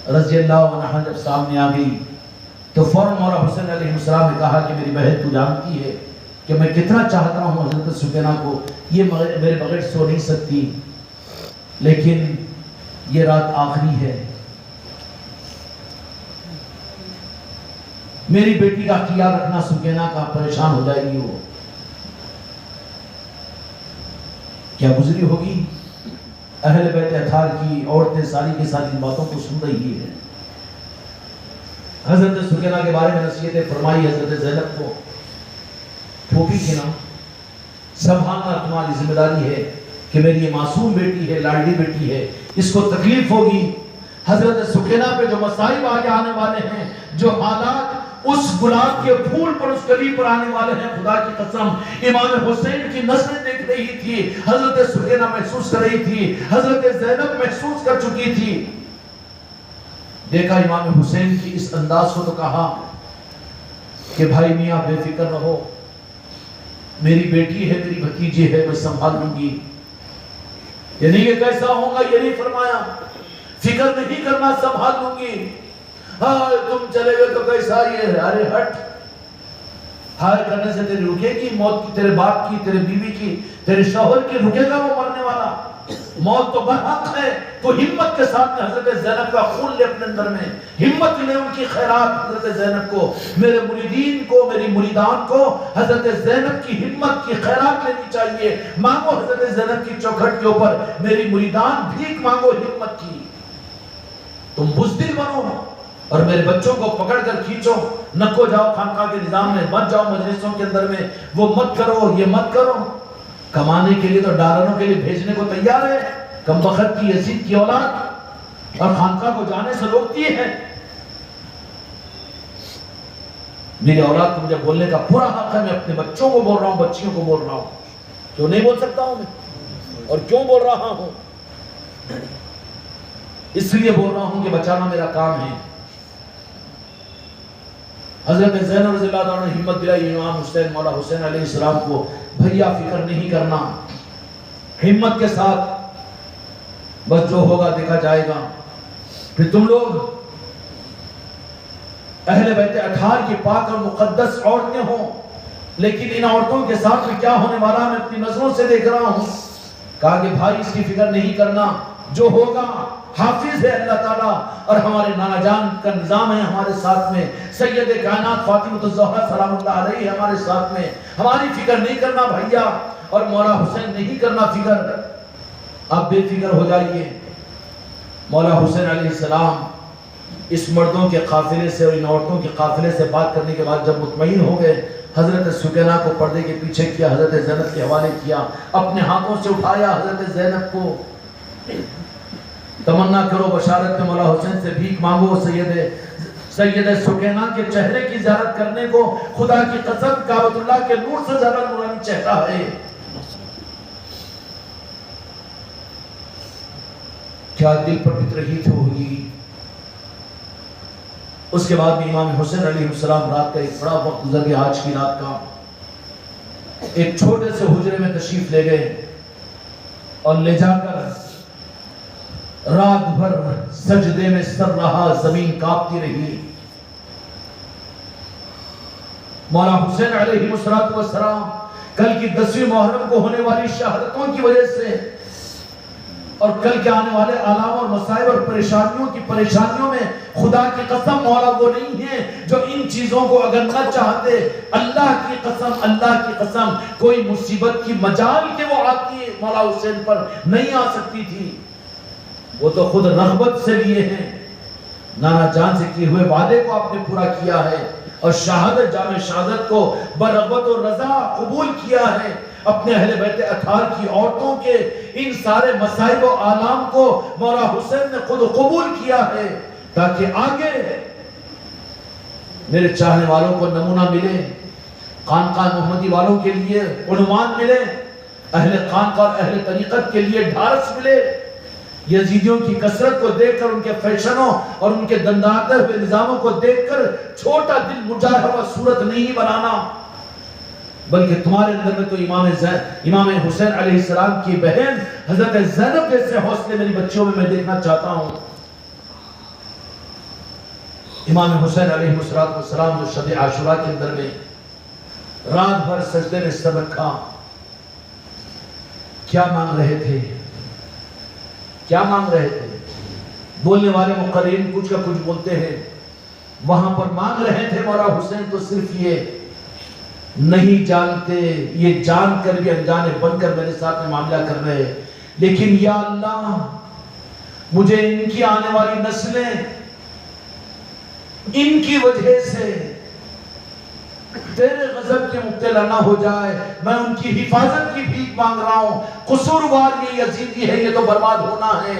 رضی اللہ عنہ جب سامنے آ گئی تو فوراً مولا حسین علیہ السلام نے کہا کہ میری بہن تو جانتی ہے کہ میں کتنا چاہتا ہوں حضرت سکینہ کو، یہ میرے بغیر سو نہیں سکتی، لیکن یہ رات آخری ہے، میری بیٹی کا خیال رکھنا، سکینہ کا پریشان ہو جائے گی. وہ کیا گزری ہوگی؟ اہل بیت اطہار کی عورتیں ساری کی ساری ان باتوں کو سن رہی ہیں. حضرت سکینہ کے بارے میں نصیحتیں فرمائی حضرت زینب کو، پھوپھی کے نام سنبھالنا تمہاری ذمہ داری ہے کہ میری یہ معصوم بیٹی ہے، لاڈلی بیٹی ہے، اس کو تکلیف ہوگی. حضرت سکینہ پہ جو مصائب آگے آنے والے ہیں، جو حالات اس گلاب کے پھول پر، اس کلی پر آنے والے ہیں، خدا کی قسم امام حسین کی نظریں دیکھ رہی تھی، حضرت سکینہ محسوس کر رہی تھی، حضرت زینب محسوس کر چکی تھی. دیکھا امام حسین کی اس انداز کو تو کہا کہ بھائی میاں بے فکر رہو، میری بیٹی ہے، میری بھتیجی ہے، میں سنبھال لوں گی. یعنی کہ کیسا ہوگا یہ نہیں فرمایا، فکر نہیں کرنا، سنبھال لوں گی. ہاں تم چلے گئے تو کیسا یہ ہے، ارے ہٹ، ہائے کرنے سے تیری رکے گی موت کی، تیرے باپ کی، تیرے بیوی کی، تیرے شوہر کی رکے گا وہ مرنے والا؟ موت تو برحق ہے. تو ہمت کے ساتھ میں حضرت زینب کا خون لے اپنے اندر میں، ہمت لے ان کی خیرات. حضرت زینب کو، میرے مریدین کو، میری مریدان کو حضرت زینب کی ہمت کی خیرات لینی چاہیے. مانگو حضرت زینب کی چوکھٹ کے اوپر، میری مریدان بھیک مانگو ہمت کی. تم بزدل بنو اور میرے بچوں کو پکڑ کر کھینچو، نکو جاؤ خانقاہ کے نظام میں، مت جاؤ مجلسوں کے اندر میں، وہ مت کرو، یہ مت کرو. کمانے کے لیے تو ڈالروں کے لیے بھیجنے کو تیار ہے، کم بخت کی یزید کی اولاد، اور خانقاہ کو جانے سے روکتی ہے. میری اولاد کو مجھے بولنے کا پورا حق ہے، میں اپنے بچوں کو بول رہا ہوں، بچیوں کو بول رہا ہوں. کیوں نہیں بول سکتا ہوں میں؟ اور کیوں بول رہا ہوں؟ اس لیے بول رہا ہوں کہ بچانا میرا کام ہے. حضرت زینب رضی اللہ عنہ نے ہمت دلائی امام حسین مولا حسین علیہ السلام کو، بھیا فکر نہیں کرنا، ہمت کے ساتھ، بس جو ہوگا دیکھا جائے گا. پھر تم لوگ اہل بیت اطہار کی پاک اور مقدس عورتیں ہوں، لیکن ان عورتوں کے ساتھ میں کیا ہونے والا میں اپنی نظروں سے دیکھ رہا ہوں. کہا کہ بھائی اس کی فکر نہیں کرنا، جو ہوگا حافظ ہے اللہ تعالیٰ، اور ہمارے نانا جان کا نظام ہے ہمارے ساتھ میں، سید کائنات فاطمہ الزہرا سلام اللہ علیہ ہمارے ساتھ میں. ہماری فکر نہیں کرنا بھائیا، اور مولا حسین نہیں کرنا فکر. آپ بے فکر ہو جائیے. مولا حسین علیہ السلام اس مردوں کے قافلے سے اور ان عورتوں کے قافلے سے بات کرنے کے بعد جب مطمئن ہو گئے، حضرت سکینہ کو پردے کے پیچھے کیا، حضرت زینب کے حوالے کیا، اپنے ہاتھوں سے اٹھایا حضرت زینب کو. تمنا کرو بشارت میں مولا حسین سے بھیک مانگو. سید سکینہ کے چہرے کی زیارت کرنے کو خدا کی قسم کعبۃ اللہ کے نور سے زیادہ نورانی چہرہ ہے. کیا دل پر بترہیت ہوگی. اس کے بعد بھی امام حسین علیہ السلام رات کا ایک بڑا وقت گزر گیا. آج کی رات کا ایک چھوٹے سے حجرے میں تشریف لے گئے اور لے جا کر رات بھر سجدے میں سر رہا، زمین کانپتی رہی. مولا حسین علیہ السلام کل کی 10ویں محرم کو ہونے والی شہادتوں کی وجہ سے اور کل کے آنے والے آلام اور مصائب اور پریشانیوں میں خدا کی قسم مولا وہ نہیں ہے جو ان چیزوں کو اگر نہ چاہتے، اللہ کی قسم کوئی مصیبت کی مجال کے وہ آتی مولا حسین پر نہیں آ سکتی تھی. وہ تو خود رغبت سے لیے ہیں. نانا جان سے کیے ہوئے وعدے کو آپ نے پورا کیا ہے اور شہادت، جام شہادت کو برغبت و رضا قبول کیا ہے. اپنے اہل بیت اطہار کی عورتوں کے ان سارے مصائب و آلام کو مولا حسین نے خود قبول کیا ہے تاکہ آگے میرے چاہنے والوں کو نمونہ ملے، خانقاہ محمدی والوں کے لیے عنوان ملے، اہل خانقاہ اور اہل طریقت کے لیے ڈھارس ملے. یزیدیوں کی کثرت کو دیکھ کر، ان کے فیشنوں اور ان کے دنداتے ہوئے نظاموں کو دیکھ کر چھوٹا دل مجاہر و صورت نہیں بنانا، بلکہ تمہارے اندر میں تو امام حسین علیہ السلام کی بہن حضرت زینب جیسے حوصلے میری بچیوں میں دیکھنا چاہتا ہوں. امام حسین علیہ السلام جو شب عاشوراء کے اندر میں رات بھر سجدے میں سر رکھا، کیا مانگ رہے تھے؟ کیا مانگ رہے تھے؟ بولنے والے مقررین کچھ کا کچھ بولتے ہیں. وہاں پر مانگ رہے تھے مولا حسین تو صرف یہ نہیں جانتے، یہ جان کر بھی انجانے بن کر میرے ساتھ میں معاملہ کر رہے ہیں، لیکن یا اللہ مجھے ان کی آنے والی نسلیں ان کی وجہ سے تیرے غضب کے مبتلا نہ ہو جائے. میں ان کی حفاظت کی بھیک مانگ رہا ہوں. قصوروار یہ یزیدی ہے، یہ تو برباد ہونا ہے،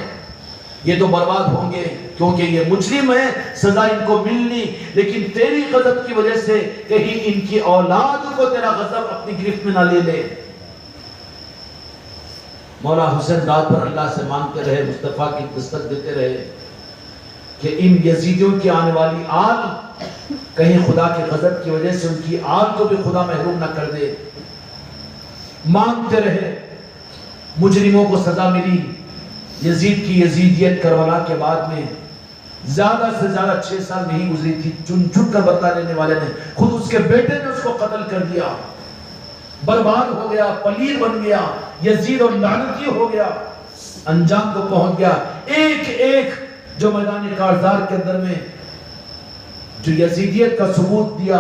یہ تو برباد ہوں گے کیونکہ یہ مجرم ہے، سزا ان کو ملنی، لیکن تیری غضب کی وجہ سے کہیں ان کی اولاد کو تیرا غضب اپنی گرفت میں نہ لے لے. مولا حسین رات بھر اللہ سے مانگتے رہے، مصطفیٰ کی دستک دیتے رہے کہ ان یزیدیوں کی آنے والی آل کہیں خدا کے غضب کی وجہ سے ان کی آل کو بھی خدا محروم نہ کر دے. مانگتے رہے، مجرموں کو سزا ملی. یزید کی یزیدیت کربلا کے بعد میں زیادہ سے زیادہ 6 سال نہیں گزری تھی، چن چن کر بدلہ لینے والے نے، خود اس کے بیٹے نے اس کو قتل کر دیا، برباد ہو گیا، پلید بن گیا، یزید اور لعنتی ہو گیا، انجام کو پہنچ گیا. ایک ایک جو میدان کارزار کے اندر میں جو یزیدیت کا ثبوت دیا،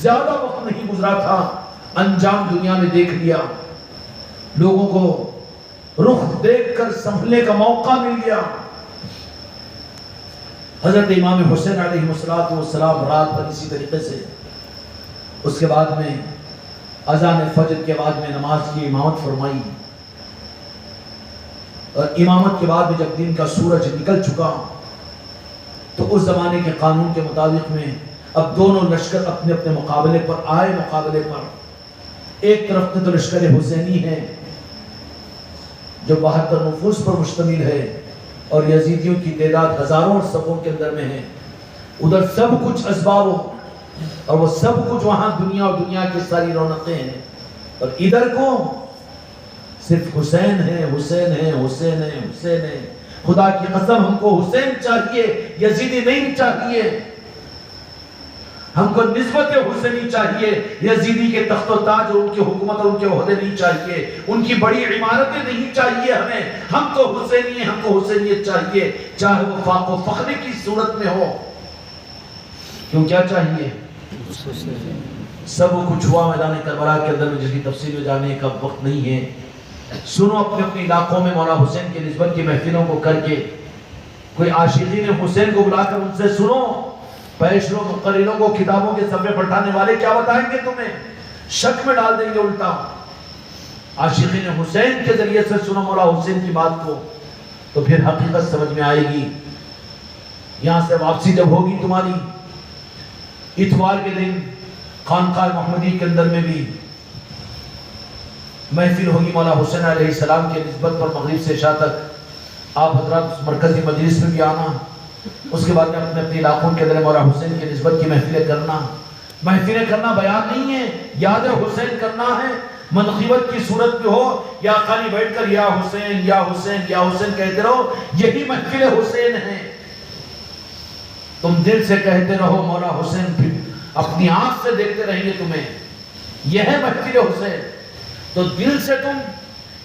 زیادہ وقت نہیں گزرا تھا، انجام دنیا میں دیکھ لیا. لوگوں کو رخ دیکھ کر سنبھلنے کا موقع مل گیا. حضرت امام حسین علیہ السلام رات بھر اسی طریقے سے، اس کے بعد میں اذان فجر کے بعد میں نماز کی امامت فرمائی، اور امامت کے بعد میں جب دن کا سورج نکل چکا تو اس زمانے کے قانون کے مطابق میں اب دونوں لشکر اپنے اپنے مقابلے پر آئے. مقابلے پر ایک طرف میں تو لشکر حسینی ہے جو 72 نفوس پر مشتمل ہے اور یزیدیوں کی تعداد ہزاروں اور صفوں کے اندر میں ہے. ادھر سب کچھ اسباب اور وہ سب کچھ وہاں دنیا اور دنیا کی ساری رونقیں ہیں، اور ادھر کو صرف حسین ہے، حسین ہے، حسین ہے، حسین ہے. خدا کی قسم ہم کو حسین چاہیے، یزیدی نہیں چاہیے. ہم کو نسبت حسینی چاہیے، یزیدی کے تخت و تاج اور ان کی حکومت اور ان کے عہدے نہیں چاہیے، ان کی بڑی عمارتیں نہیں چاہیے ہمیں، ہم کو حسینی، ہم کو حسینیت چاہیے، چاہے وہ فاق و فخر کی صورت میں ہو۔ کیوں کیا چاہیے؟ سب کچھ ہوا میدان کربلا کے اندر میں، جس کی تفصیل میں جانے کا وقت نہیں ہے۔ سنو اپنے اپنے علاقوں میں مولا حسین کے نسبت کی محفلوں کو کر کے، کوئی عاشقین حسین کو بلا کر ان سے سنو، پیشروں مقرروں کو کتابوں کے صفحے پلٹانے والے کیا بتائیں گے تمہیں، شک میں ڈال دیں گے الٹا۔ عاشقین حسین کے ذریعے سے سنو مولا حسین کی بات کو، تو پھر حقیقت سمجھ میں آئے گی۔ یہاں سے واپسی جب ہوگی تمہاری، اتوار کے دن خانقاہ محمدی کے اندر میں بھی محفل ہوگی مولا حسین علیہ السلام کے نسبت پر، مغرب سے عشاء تک آپ حضرات مرکزی مجلس میں بھی آنا، اس کے بعد میں اپنے اپنے علاقوں کے اندر مولا حسین کے نسبت کی محفلیں کرنا۔ محفلیں کرنا بیان نہیں ہے، یاد حسین کرنا ہے، منقبت کی صورت میں ہو، یا خالی بیٹھ کر یا حسین یا حسین یا حسین کہتے رہو، یہی محفل حسین ہے۔ تم دل سے کہتے رہو مولا حسین، پھر اپنی آنکھ سے دیکھتے رہیں گے تمہیں، یہ ہے محفل حسین۔ تو دل سے تم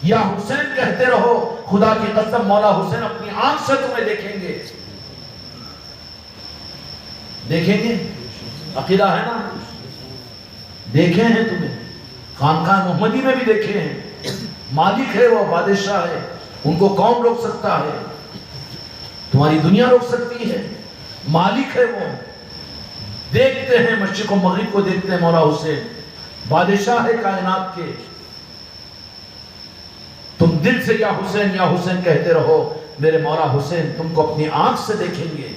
یا حسین کہتے رہو، خدا کی قسم مولا حسین اپنی آنکھ سے تمہیں دیکھیں گے، دیکھیں گے، عقیدہ ہے نا، دیکھے ہیں تمہیں، خانقاہ محمدی میں بھی دیکھے ہیں، مالک ہے وہ، بادشاہ ہے، ان کو کون روک سکتا ہے؟ تمہاری دنیا روک سکتی ہے؟ مالک ہے وہ، دیکھتے ہیں، مشرق و مغرب کو دیکھتے ہیں مولا حسین، بادشاہ ہے کائنات کے۔ تم دل سے یا حسین کہتے رہو، میرے مولا حسین تم کو اپنی آنکھ سے دیکھیں گے،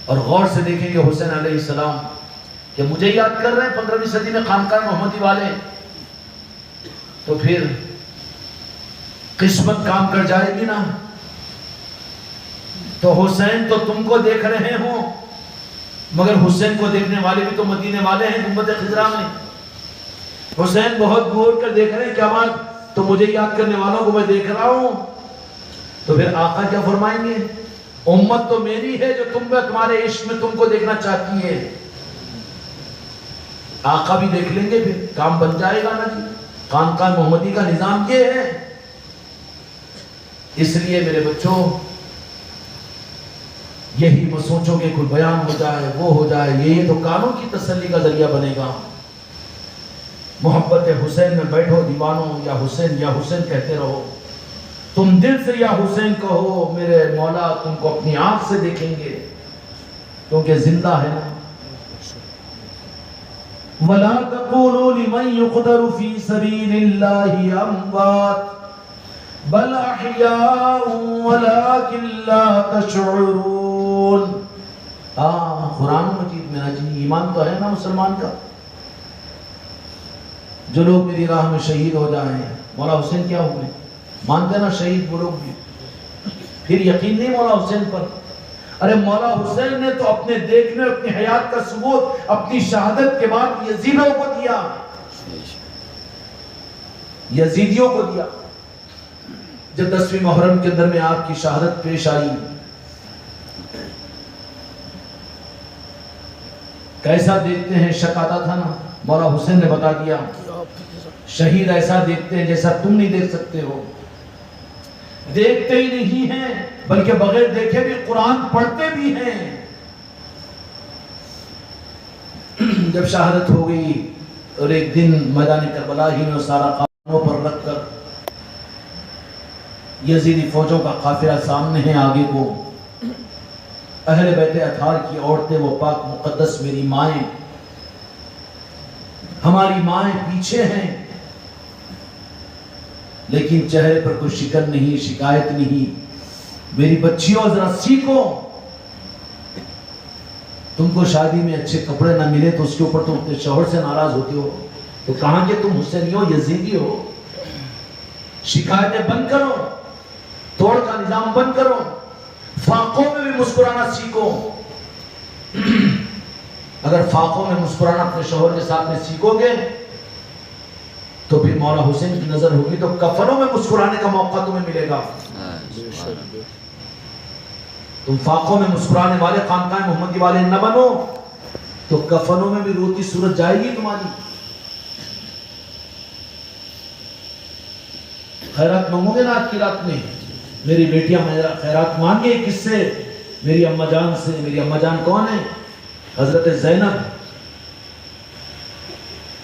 اور غور سے دیکھیں گے حسین علیہ السلام کہ مجھے یاد کر رہے ہیں 15ویں صدی میں خانقاہ محمدی والے، تو پھر قسمت کام کر جائے گی نا۔ تو حسین تو تم کو دیکھ رہے ہوں، مگر حسین کو دیکھنے والے بھی تو مدینے والے ہیں، گنبد خضرا میں۔ حسین بہت گور کر دیکھ رہے ہیں، کیا بات، تو مجھے یاد کرنے والوں کو میں دیکھ رہا ہوں۔ تو پھر آقا کیا فرمائیں گے؟ امت تو میری ہے جو تمہارے عشق میں تم کو دیکھنا چاہتی ہے۔ آقا بھی دیکھ لیں گے، پھر کام بن جائے گا نا جی۔ خانقاہ محمدی کا نظام یہ ہے۔ اس لیے میرے بچوں، یہی وہ سوچو کہ کوئی بیان ہو جائے، وہ ہو جائے، یہ تو کانوں کی تسلی کا ذریعہ بنے گا۔ محبت حسین میں بیٹھو دیوانوں، یا حسین کہتے رہو، تم دل سے یا حسین کہو، میرے مولا تم کو اپنی آنکھ سے دیکھیں گے، کیونکہ زندہ ہے نا۔ وَلَا تَقُولُوا لِمَنْ يُقْتَلُ فِي سَبِيلِ اللَّهِ أَمْوَاتٌ بَلْ أَحْيَاءٌ وَلَكِنْ لَا تَشْعُرُونَ۔ قرآن مجید میں نا جی، ایمان تو ہے نا مسلمان کا۔ جو لوگ میری راہ میں شہید ہو جائیں، مولا حسین کیا ہوئے، مانتے نا شہید وہ لوگ بھی، پھر یقین نہیں مولا حسین پر۔ ارے مولا حسین نے تو اپنے دیکھنے، اپنی حیات کا ثبوت اپنی شہادت کے بعد یزیدوں کو دیا، یزیدیوں کو دیا۔ جب 10ویں محرم کے اندر میں آپ کی شہادت پیش آئی، کیسا دیکھتے ہیں، شک آتا تھا نا، مولا حسین نے بتا دیا، شہید ایسا دیکھتے ہیں جیسا تم نہیں دیکھ سکتے ہو۔ دیکھتے ہی نہیں ہیں بلکہ بغیر دیکھے بھی قرآن پڑھتے بھی ہیں۔ جب شہادت ہو گئی اور ایک دن میدان کربلا ہی میں سارا قانوں پر رکھ کر یزیدی فوجوں کا قافلہ سامنے ہے، آگے کو اہل بیت اطہار کی عورتیں، وہ پاک مقدس میری مائیں، ہماری مائیں پیچھے ہیں، لیکن چہرے پر کوئی شکن نہیں، شکایت نہیں۔ میری بچیوں ذرا سیکھو، تم کو شادی میں اچھے کپڑے نہ ملے تو اس کے اوپر تم اپنے شوہر سے ناراض ہوتے ہو، تو کہاں کہ تم حسینی ہو، یزیدی ہو۔ شکایتیں بند کرو، توڑ کا نظام بند کرو، فاقوں میں بھی مسکرانا سیکھو۔ اگر فاقوں میں مسکرانا اپنے شوہر کے ساتھ میں سیکھو گے تو پھر مولا حسین کی نظر ہوگی تو کفنوں میں مسکرانے کا موقع تمہیں ملے گا۔ تم فاقوں میں مسکرانے والے خانقاہ محمدی والے نہ بنو تو کفنوں میں بھی روتی صورت جائے گی تمہاری. خیرات مانگو گے نا آج کی رات میں؟ میری بیٹیاں میرا خیرات مانگے کس سے؟ میری اماں جان سے. میری اماں جان کون ہے؟ حضرت زینب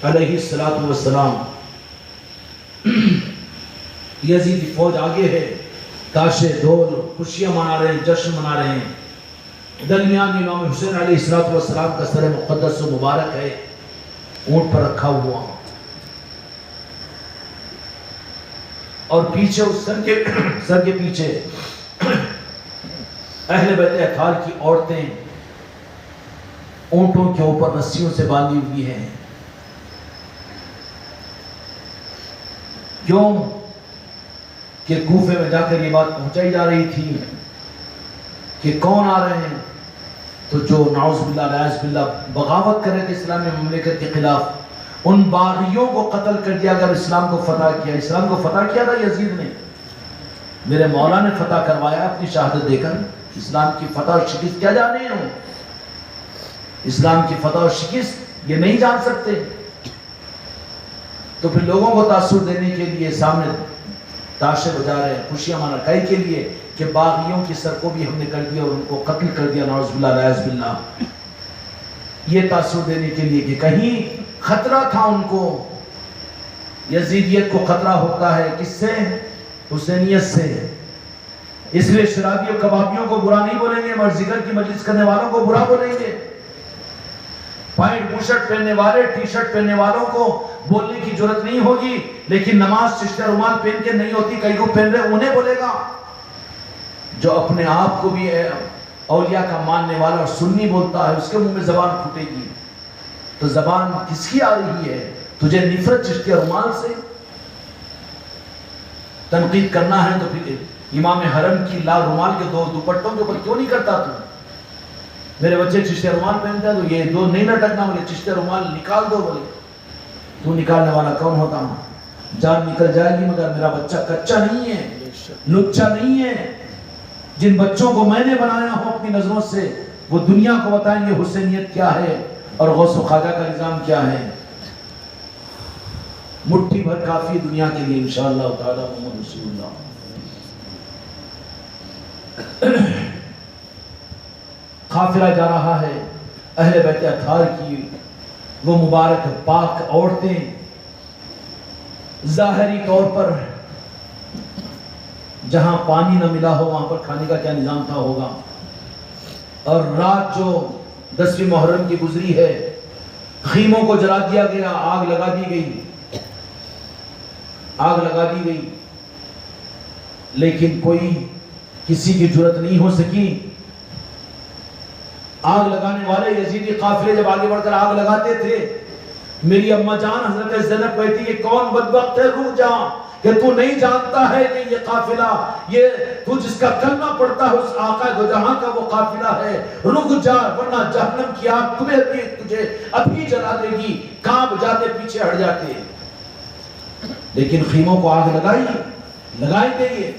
علیہ السلام. یزیدی فوج آگے ہے، تاشے ڈھول خوشیاں منا رہے ہیں، جشن منا رہے ہیں. درمیان میں امام حسین علیہ السلام کا سر مقدس و مبارک ہے، اونٹ پر رکھا ہوا، اور پیچھے اس سر کے پیچھے اہل بیت اطہار کی عورتیں اونٹوں کے اوپر رسیوں سے باندھی ہوئی ہیں. کیوں کہ کوفے میں جا کر یہ بات پہنچائی جا رہی تھی کہ کون آ رہے ہیں، تو جو نعوذ باللہ نعوذ باللہ بغاوت کر رہے تھے اسلامی مملکت کے خلاف، ان باغیوں کو قتل کر دیا اگر اسلام کو فتح کیا. اسلام کو فتح کیا تھا یزید نے، میرے مولا نے فتح کروایا اپنی شہادت دے کر. اسلام کی فتح اور شکست کیا جانے ہوں؟ اسلام کی فتح اور شکست یہ نہیں جان سکتے. تو پھر لوگوں کو تاثر دینے کے لیے سامنے تاشے بجا رہے ہیں، خوشیاں منا کہے کے لیے کہ باغیوں کی سر کو بھی ہم نے کر دیا اور ان کو قتل کر دیا، نعوذ باللہ نعوذ باللہ. یہ تاثر دینے کے لیے کہ کہیں خطرہ تھا ان کو. یزیدیت کو خطرہ ہوتا ہے کس سے؟ حسینیت سے. اس لیے شرابی اور کبابیوں کو برا نہیں بولیں گے، مگر ذکر کی مجلس کرنے والوں کو برا بولیں گے. پینٹ بو شرٹ پہننے والے، ٹی شرٹ پہننے والوں کو بولنے کی جرت نہیں ہوگی، لیکن نماز چشتہ رومال پہن کے نہیں ہوتی کئی کو پہن رہے انہیں بولے گا. جو اپنے آپ کو بھی اولیاء کا ماننے والا اور سنی بولتا ہے، اس کے منہ میں زبان پھوٹے گی. تو زبان کس کی آ رہی ہے؟ تجھے نفرت چشتیہ رومال سے تنقید کرنا ہے تو پھر امام حرم کی لال رومال کے دو دوپٹوں کے اوپر کیوں نہیں کرتا تو؟ میرے بچے چشتیہ رومال پہنتے ہیں تو یہ دو نہیں لٹکنا، بولے چشتیہ رومال نکال دو. بولے تو نکالنے والا کون ہوتا ہوں؟ جان نکل جائے گی مگر میرا بچہ کچا نہیں ہے، لچا نہیں ہے. جن بچوں کو میں نے بنایا ہوں اپنی نظروں سے، وہ دنیا کو بتائیں گے حسینیت کیا ہے اور غوث و خواجہ کا نظام کیا ہے. مٹھی بھر کافی دنیا کے لیے انشاءاللہ تعالی محمد رسول اللہ. قافلہ جا رہا ہے اہل بیت اطہار کی وہ مبارک پاک عورتیں ظاہری طور پر جہاں پانی نہ ملا ہو وہاں پر کھانے کا کیا نظام تھا ہوگا. اور رات جو 10ویں محرم کی گزری ہے، خیموں کو جلا دیا گیا، آگ لگا دی گئی، آگ لگا دی گئی، لیکن کوئی کسی کی جرت نہیں ہو سکی. آگ لگانے والے یزیدی قافلے جب آگے بڑھ کر آگ لگاتے تھے، میری اماں جان حضرت زینب کہتی کہ کون بدبخت ہے، رک جا کہ تو نہیں جانتا ہے کہ یہ قافلہ، یہ تو جس کا کلمہ پڑھتا ہے اس آقا دو جہاں کا وہ قافلہ ہے، رک جا ورنہ جہنم کی آگ تجھے ابھی جلا دے گی. کانپ جاتے، پیچھے ہٹ جاتے. لیکن خیموں کو آگ لگائی گئی ہے.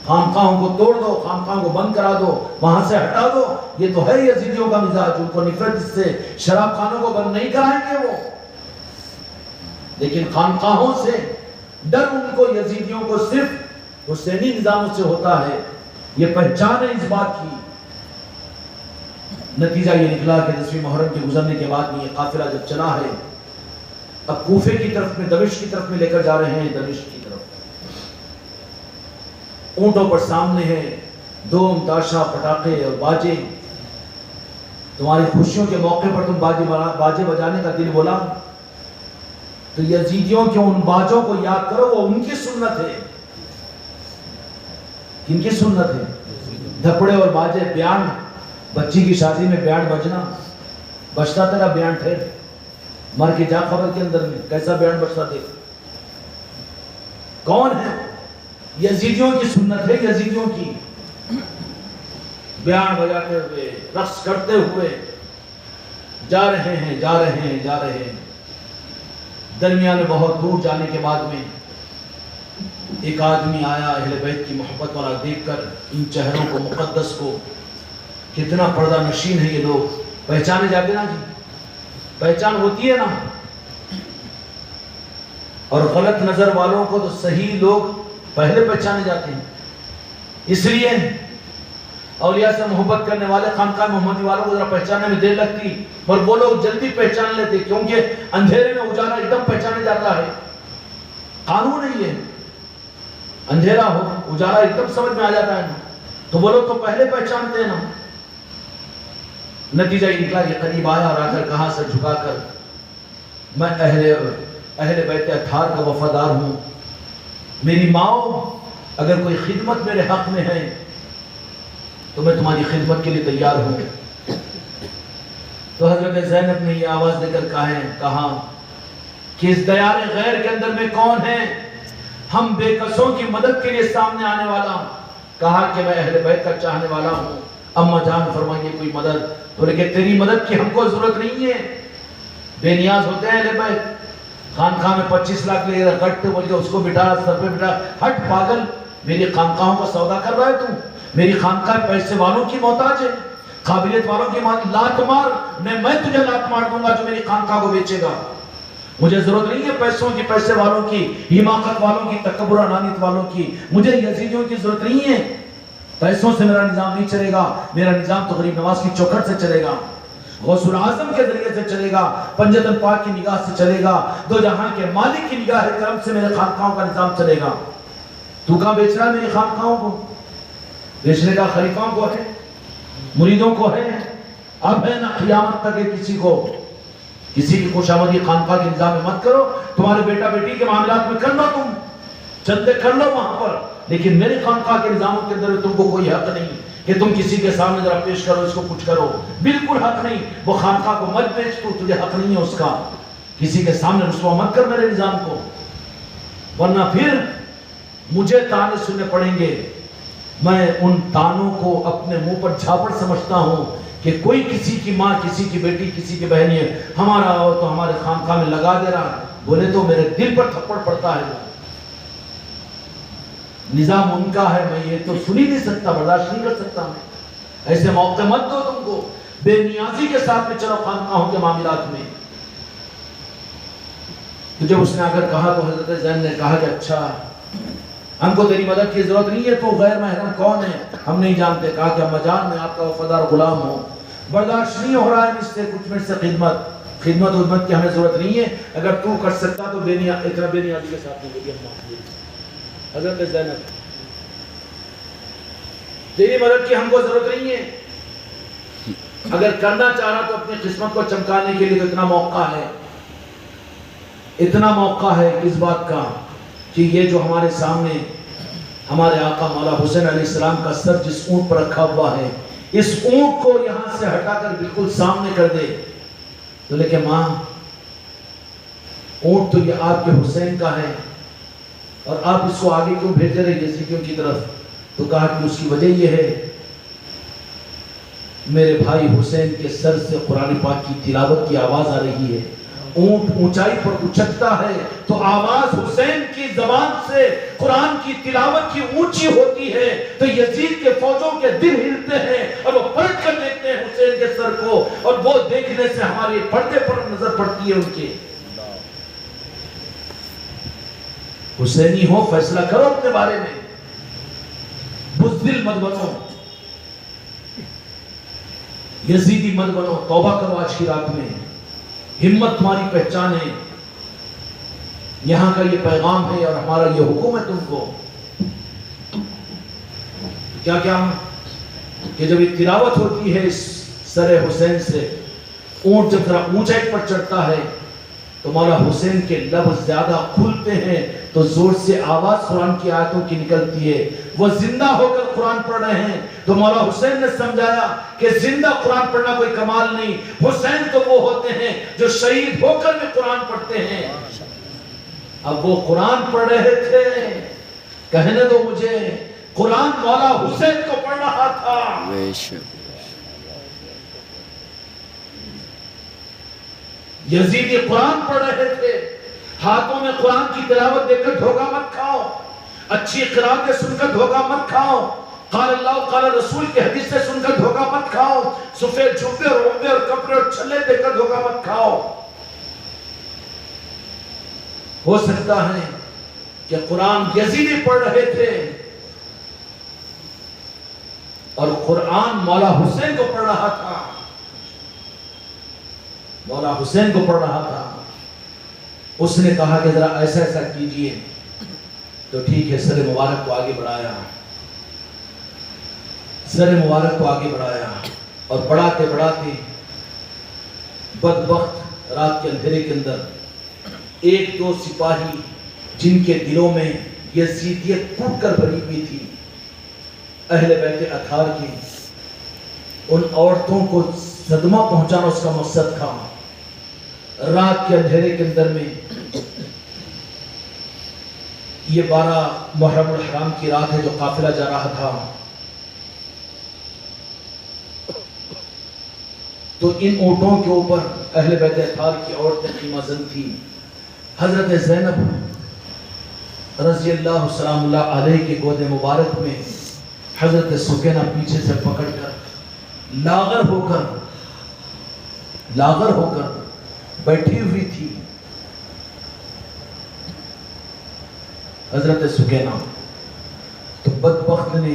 خانقاہوں کو توڑ دو، خانقاہوں کو بند کرا دو، وہاں سے ہٹا دو. یہ تو ہے یزیدیوں کا مزاج. ان کو نفرت اس سے شراب خانوں کو بند نہیں کرائیں گے وہ، لیکن خانقاہوں سے ڈر ان کو یزیدیوں کو صرف حسینی نظاموں سے ہوتا ہے. یہ پہچان ہے اس بات کی. نتیجہ یہ نکلا کہ 10ویں محرم کے گزرنے کے بعد میں یہ قافلہ جب چلا ہے، اب کوفے کی طرف میں، دمشق کی طرف میں لے کر جا رہے ہیں. دمشق کی طرف اونٹوں پر سامنے ہے دوم تاشا پٹاخے اور باجے. تمہاری خوشیوں کے موقع پر تم باجے بجانے کا دل بولا تو یزیدیوں کے ان باجوں کو یاد کرو، وہ ان کی سنت ہے. کن کی سنت ہے؟ دھپڑے اور باجے. بیانڈ، بچی کی شادی میں بیانڈ بجنا، بجتا تیرا بیانڈ ہے، مر کے جا قبر کے اندر میں کیسا بیانڈ بجتا تھے. کون ہے؟ یزیدیوں کی سنت ہے. یزیدیوں کی بیانڈ بجاتے ہوئے، رقص کرتے ہوئے جا رہے ہیں، جا رہے ہیں، جا رہے ہیں. درمیان میں بہت دور جانے کے بعد میں ایک آدمی آیا اہل بیت کی محبت والا دیکھ کر ان چہروں کو مقدس کو، کتنا پردہ نشین ہے یہ لوگ، پہچانے جاتے نا جی، پہچان ہوتی ہے نا. اور غلط نظر والوں کو تو صحیح لوگ پہلے پہچانے جاتے ہیں. اس لیے اولیاء سے محبت کرنے والے خانقاہ محمدی والوں کو ذرا پہچاننے میں دیر لگتی، اور وہ لوگ جلدی پہچان لیتے، کیونکہ اندھیرے میں اجالا ایک دم پہچانے جاتا ہے. قانون ہے یہ، اندھیرا ہو اجالا ایک دم سمجھ میں آ جاتا ہے نا، تو وہ لوگ تو پہلے پہچانتے ہیں نا. نتیجہ یہ نکلا کہ قریب آیا اور آ کر کہاں سے جھکا کر، میں اہل بیت اطہار کا وفادار ہوں، میری ماں اگر کوئی خدمت میرے حق میں ہے تو میں تمہاری خدمت کے لیے تیار ہوں. تو حضرت زینب نے یہ آواز دے کر کہا کہ اس دیار غیر کے اندر میں کون ہے، ہم بے کسوں کی مدد کے لیے سامنے آنے والا. کہا کہ میں اہل بیت کا چاہنے والا ہوں. اماں جان فرمائیے کوئی مدد؟ تو لیکن تیری مدد کی ہم کو ضرورت نہیں ہے، بے نیاز ہوتے ہیں اہل بیت. خانقاہ میں 25 لاکھ لے گا گٹ بول کے اس کو بٹھا، سر پہ بٹھا. ہٹ پاگل، میری خانقاہوں کا سودا کر رہا ہے تو؟ میری خانقاہ پیسے والوں کی محتاج ہے، قابلیت والوں کی محتاج. لات مار، میں تجھے لات مار دوں گا جو میری خانقاہ کو بیچے گا. مجھے ضرورت نہیں ہے پیسوں کی، پیسے والوں کی، حماقت والوں کی، تکبر و انانیت والوں کی. مجھے یزیدیوں کی ضرورت نہیں ہے. پیسوں سے میرا نظام نہیں چلے گا، میرا نظام تو غریب نواز کی چوکھٹ سے چلے گا، غوث العظم کے ذریعے سے چلے گا، پنجتن پاک کی نگاہ سے چلے گا، دو جہاں کے مالک کی نگاہ کرم سے میرے خانقاہوں کا نظام چلے گا. تو کہاں بیچ رہا ہے میری خانقاہوں کو؟ بیچنے کا خلیفوں کو ہے، مریدوں کو ہے، اب ہے نہ قیامت تک کسی کو. کسی کی خوشامدی خانقاہ کے نظام میں مت کرو. تمہارے بیٹا بیٹی کے معاملات میں کر لو، تم چندے کر لو وہاں پر، لیکن میرے خانقاہ کے نظاموں کے اندر تم کو کوئی حق نہیں کہ تم کسی کے سامنے ذرا پیش کرو، اس کو کچھ کرو. بالکل حق نہیں. وہ خانقاہ کو مت بیچ، تو تجھے حق نہیں ہے اس کا. کسی کے سامنے رسوا مت کر میرے نظام کو، ورنہ پھر مجھے تانے سننے پڑیں گے. میں ان تانوں کو اپنے منہ پر جھاپڑ سمجھتا ہوں کہ کوئی کسی کی ماں، کسی کی بیٹی، کسی کی بہن ہے، ہمارا ہو تو ہمارے خانقاہ میں لگا دے رہا. بولے تو میرے دل پر تھپڑ پڑتا ہے. نظام ان کا ہے، میں یہ تو سن ہی نہیں سکتا، برداشت نہیں کر سکتا. میں ایسے موقع مت دو تم کو. بے نیازی کے ساتھ میں چلو خانقاہوں کے معاملات میں. تو جب اس نے آ کر کہا تو حضرت زین نے کہا کہ اچھا ہم کو تیری مدد کی ضرورت نہیں ہے، تو غیر محرم کون ہے ہم نہیں جانتے. کہا کہ اماں جان میں آپ کا وفادار غلام ہوں، برداشت نہیں ہو رہا ہے مجھ سے کچھ منٹ سے خدمت کی ہمیں ضرورت نہیں ہے. اگر تو کر سکتا تو بے نیازی کے ساتھ نہیں. حضرت زینب تیری مدد کی ہم کو ضرورت نہیں ہے. اگر کرنا چاہ رہا تو اپنی قسمت کو چمکانے کے لیے تو اتنا موقع ہے اس بات کا کہ یہ جو ہمارے سامنے ہمارے آقا مولا حسین علیہ السلام کا سر جس اونٹ پر رکھا ہوا ہے، اس اونٹ کو یہاں سے ہٹا کر بالکل سامنے کر دے. تو لیکن ماں، اونٹ تو یہ آپ کے حسین کا ہے اور آپ اس کو آگے کیوں بھیجے رہے یزیدیوں کی طرف؟ تو کہا کہ اس کی وجہ یہ ہے میرے بھائی حسین کے سر سے قرآن پاک کی تلاوت کی آواز آ رہی ہے. اونٹ اونچائی پر اچھلتا ہے تو آواز حسین کی زبان سے قرآن کی تلاوت کی اونچی ہوتی ہے، تو یزید کے فوجوں کے دل ہلتے ہیں اور وہ پلٹ کر دیکھتے ہیں حسین کے سر کو، اور وہ دیکھنے سے ہمارے پردے پر نظر پڑتی ہے ان کے. حسینی ہو، فیصلہ کرو اپنے بارے میں، بزدل مت بنو، یزیدی مت بنو. توبہ کرو آج کی رات میں. ہمت تمہاری پہچان ہے، یہاں کا یہ پیغام ہے اور ہمارا یہ حکم ہے تم کو. کیا کہ جب یہ تلاوت ہوتی ہے اس سر حسین سے، اونٹ جب ذرا اونچائی پر چڑھتا ہے تو مولا حسین کے لب زیادہ کھلتے ہیں، تو زور سے آواز قرآن کی آیتوں کی نکلتی ہے. وہ زندہ ہو کر قرآن پڑھ رہے ہیں تو مولا حسین نے سمجھایا کہ زندہ قرآن پڑھنا کوئی کمال نہیں، حسین تو وہ ہوتے ہیں جو شہید ہو کر بھی قرآن پڑھتے ہیں. اب وہ قرآن پڑھ رہے تھے، کہنے دو مجھے، قرآن مولا حسین کو پڑھ رہا تھا. یزیدی قرآن پڑھ رہے تھے، ہاتھوں میں قرآن کی تلاوت دیکھ کر دھوکہ مت کھاؤ. اچھی قرآتیں سن کر دھوکہ مت کھاؤ، قال اللہ قال رسول کی حدیث سے سن کر دھوکہ مت کھاؤ، سفید جھبے اور اوڑھنے اور کپڑے اور چھلے دے کر دھوکہ مت کھاؤ۔ ہو سکتا ہے کہ قرآن یزیدی پڑھ رہے تھے اور قرآن مولا حسین کو پڑھ رہا تھا، مولا حسین کو پڑھ رہا تھا۔ اس نے کہا کہ ذرا ایسا ایسا کیجئے، تو ٹھیک ہے، سر مبارک کو آگے بڑھایا، سر مبارک کو آگے بڑھایا، اور بڑھاتے بڑھاتے بدبخت رات کے اندھیرے کے اندر ایک دو سپاہی جن کے دلوں میں یزیدیت پھوٹ کر بھری ہوئی تھی، اہل بیت اطہار کی، ان عورتوں کو صدمہ پہنچانا اس کا مقصد تھا۔ رات کے اندھیرے کے اندر میں یہ 12 محرم الحرام کی رات ہے جو قافلہ جا رہا تھا، تو ان اونٹوں کے اوپر اہل بیت اطہار کی عورتیں خیمہ زن تھی۔ حضرت زینب رضی اللہ سلام اللہ علیہ کے گود مبارک میں حضرت سکینہ پیچھے سے پکڑ کر لاغر ہو کر بیٹھی ہوئی تھی۔ حضرت سکینہ تو بدبخت نے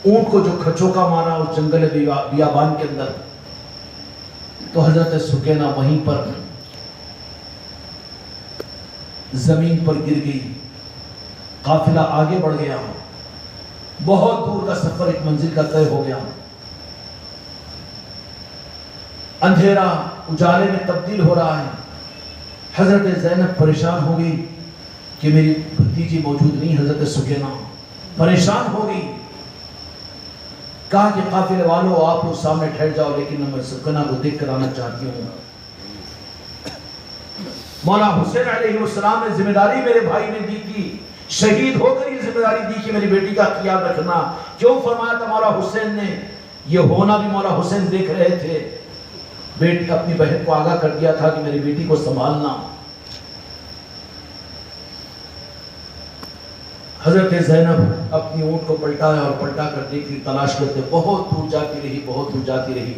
اونٹ کو جو کھچوکا مارا اس جنگل بیابان کے اندر، تو حضرت سکینہ وہیں پر زمین پر گر گئی۔ قافلہ آگے بڑھ گیا، بہت دور کا سفر ایک منزل کا طے ہو گیا، اندھیرا اجالے میں تبدیل ہو رہا ہے۔ حضرت زینب پریشان ہو گئی کہ میری بھتیجی موجود نہیں۔ حضرت سکینہ پریشان ہو گئی، کہا کہ قافلے والوں آپ لوگ سامنے ٹھہر جاؤ، لیکن میں سکینہ کو دیکھ کر آنا چاہتی ہوں۔ مولا حسین علیہ السلام نے ذمہ داری میرے بھائی نے دی تھی، شہید ہو کر یہ ذمہ داری دی کہ میری بیٹی کا خیال رکھنا۔ کیوں فرمایا تھا مولا حسین نے؟ یہ ہونا بھی مولا حسین دیکھ رہے تھے، بیٹی اپنی بہن کو آگاہ کر دیا تھا کہ میری بیٹی کو سنبھالنا۔ حضرت زینب اپنی اونٹ کو پلٹایا اور پلٹا کر دیکھی، تلاش کرتے، بہت دور جاتی رہی، بہت دور جاتی رہی۔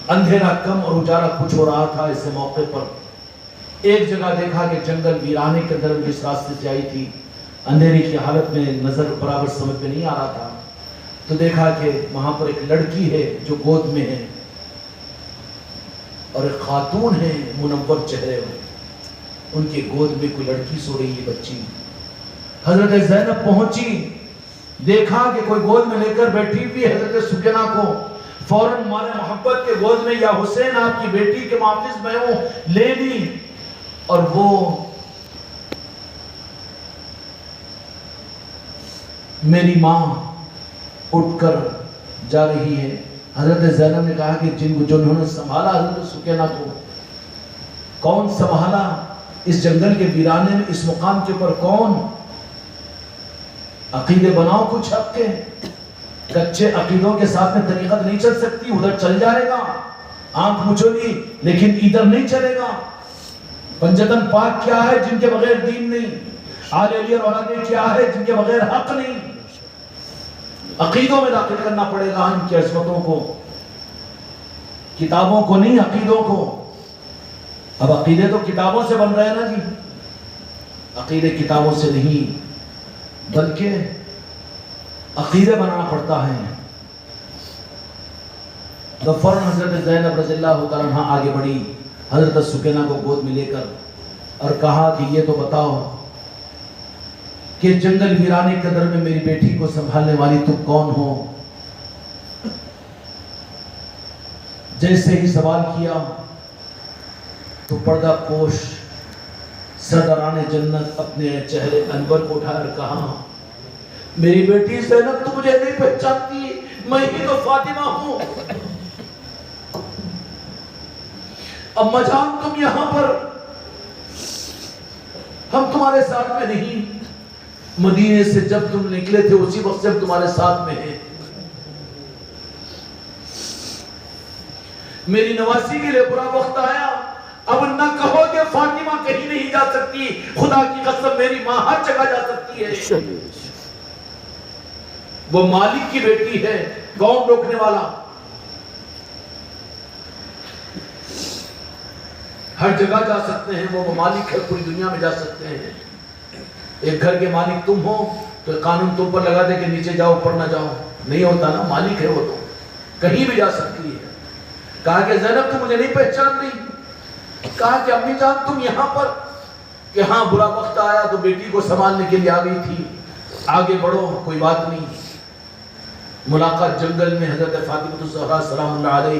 اندھیرا کم اور اجالا کچھ ہو رہا تھا۔ اس موقع پر ایک جگہ دیکھا کہ جنگل ویرانے کے اندر جس راستے سے آئی تھی، اندھیری کی حالت میں نظر برابر سمجھ میں نہیں آ رہا تھا، تو دیکھا کہ وہاں پر ایک لڑکی ہے جو گود میں ہے، اور ایک خاتون ہے منور چہرے میں، ان کے گود میں کوئی لڑکی سو رہی ہے، بچی۔ حضرت زینب پہنچی، دیکھا کہ کوئی گود میں لے کر بیٹھی ہوئی حضرت سکینہ کو، فوراً ماں نے محبت کے گود میں، یا حسین آپ کی بیٹی کے محافظ میں ہوں، لے لی، اور وہ میری ماں اٹھ کر جا رہی ہے۔ حضرت زینب نے کہا کہ جنہوں نے سنبھالا حضرت سکینہ کو، کون سنبھالا اس جنگل کے ویرانے میں، اس مقام کے اوپر کون؟ عقیدے بناؤ کچھ حق کے، کچے عقیدوں کے ساتھ میں طریقت نہیں چل سکتی۔ ادھر چل جائے گا آنکھ مچولی، لیکن ادھر نہیں چلے گا۔ پنجتن پاک کیا ہے جن کے بغیر دین نہیں، آل علی اور اولادیں کیا ہے جن کے بغیر حق نہیں۔ عقیدوں میں داخل کرنا پڑے گا ان کی عظمتوں کو، کتابوں کو نہیں، عقیدوں کو۔ اب عقیدے تو کتابوں سے بن رہے ہیں نا جی، عقیدے کتابوں سے نہیں بلکہ عقیدے بنانا پڑتا ہے۔ تو فوراً حضرت زینب رضی اللہ تعالیٰ عنہ آگے بڑھی حضرت سکینہ کو گود میں لے کر، اور کہا کہ یہ تو بتاؤ کہ جنگل ویرانے کے اندر میں میری بیٹی کو سنبھالنے والی تم کون ہو؟ جیسے ہی سوال کیا تو پردہ پوش سرداران جنت اپنے چہرے انور کو اٹھا کر کہا، میری بیٹی زینب تو مجھے نہیں پہچانتی، میں ہی تو فاطمہ ہوں۔ اما جان تم یہاں پر، ہم تمہارے ساتھ میں نہیں، مدینے سے جب تم نکلے تھے اسی وقت سے ہم تمہارے ساتھ میں ہیں۔ میری نواسی کے لیے برا وقت آیا، اب نہ کہو کہ فاطمہ کہیں نہیں جا سکتی، خدا کی قسم میری ماں ہر جگہ جا سکتی سکتی ہے. وہ مالک کی بیٹی ہے، کون روکنے والا؟ ہر جگہ جا سکتے ہیں، وہ مالک ہے، پوری دنیا میں جا سکتے ہیں. ایک گھر کے مالک تم ہو تو قانون تم پر لگا دے کہ نیچے جاؤ اوپر نہ جاؤ، نہیں ہوتا نا. مالک ہے وہ، تو کہیں بھی جا سکتی ہے. کہا کہ زینب تم مجھے نہیں پہچان رہی؟ کہا کہ امی جان تم یہاں پر؟ کہ ہاں برا وقت آیا تو بیٹی کو سنبھالنے کے لیے آ گئی تھی. آگے بڑھو، کوئی بات نہیں. ملاقات جنگل میں حضرت فاطمہ الزہرا سلام اللہ علیہ،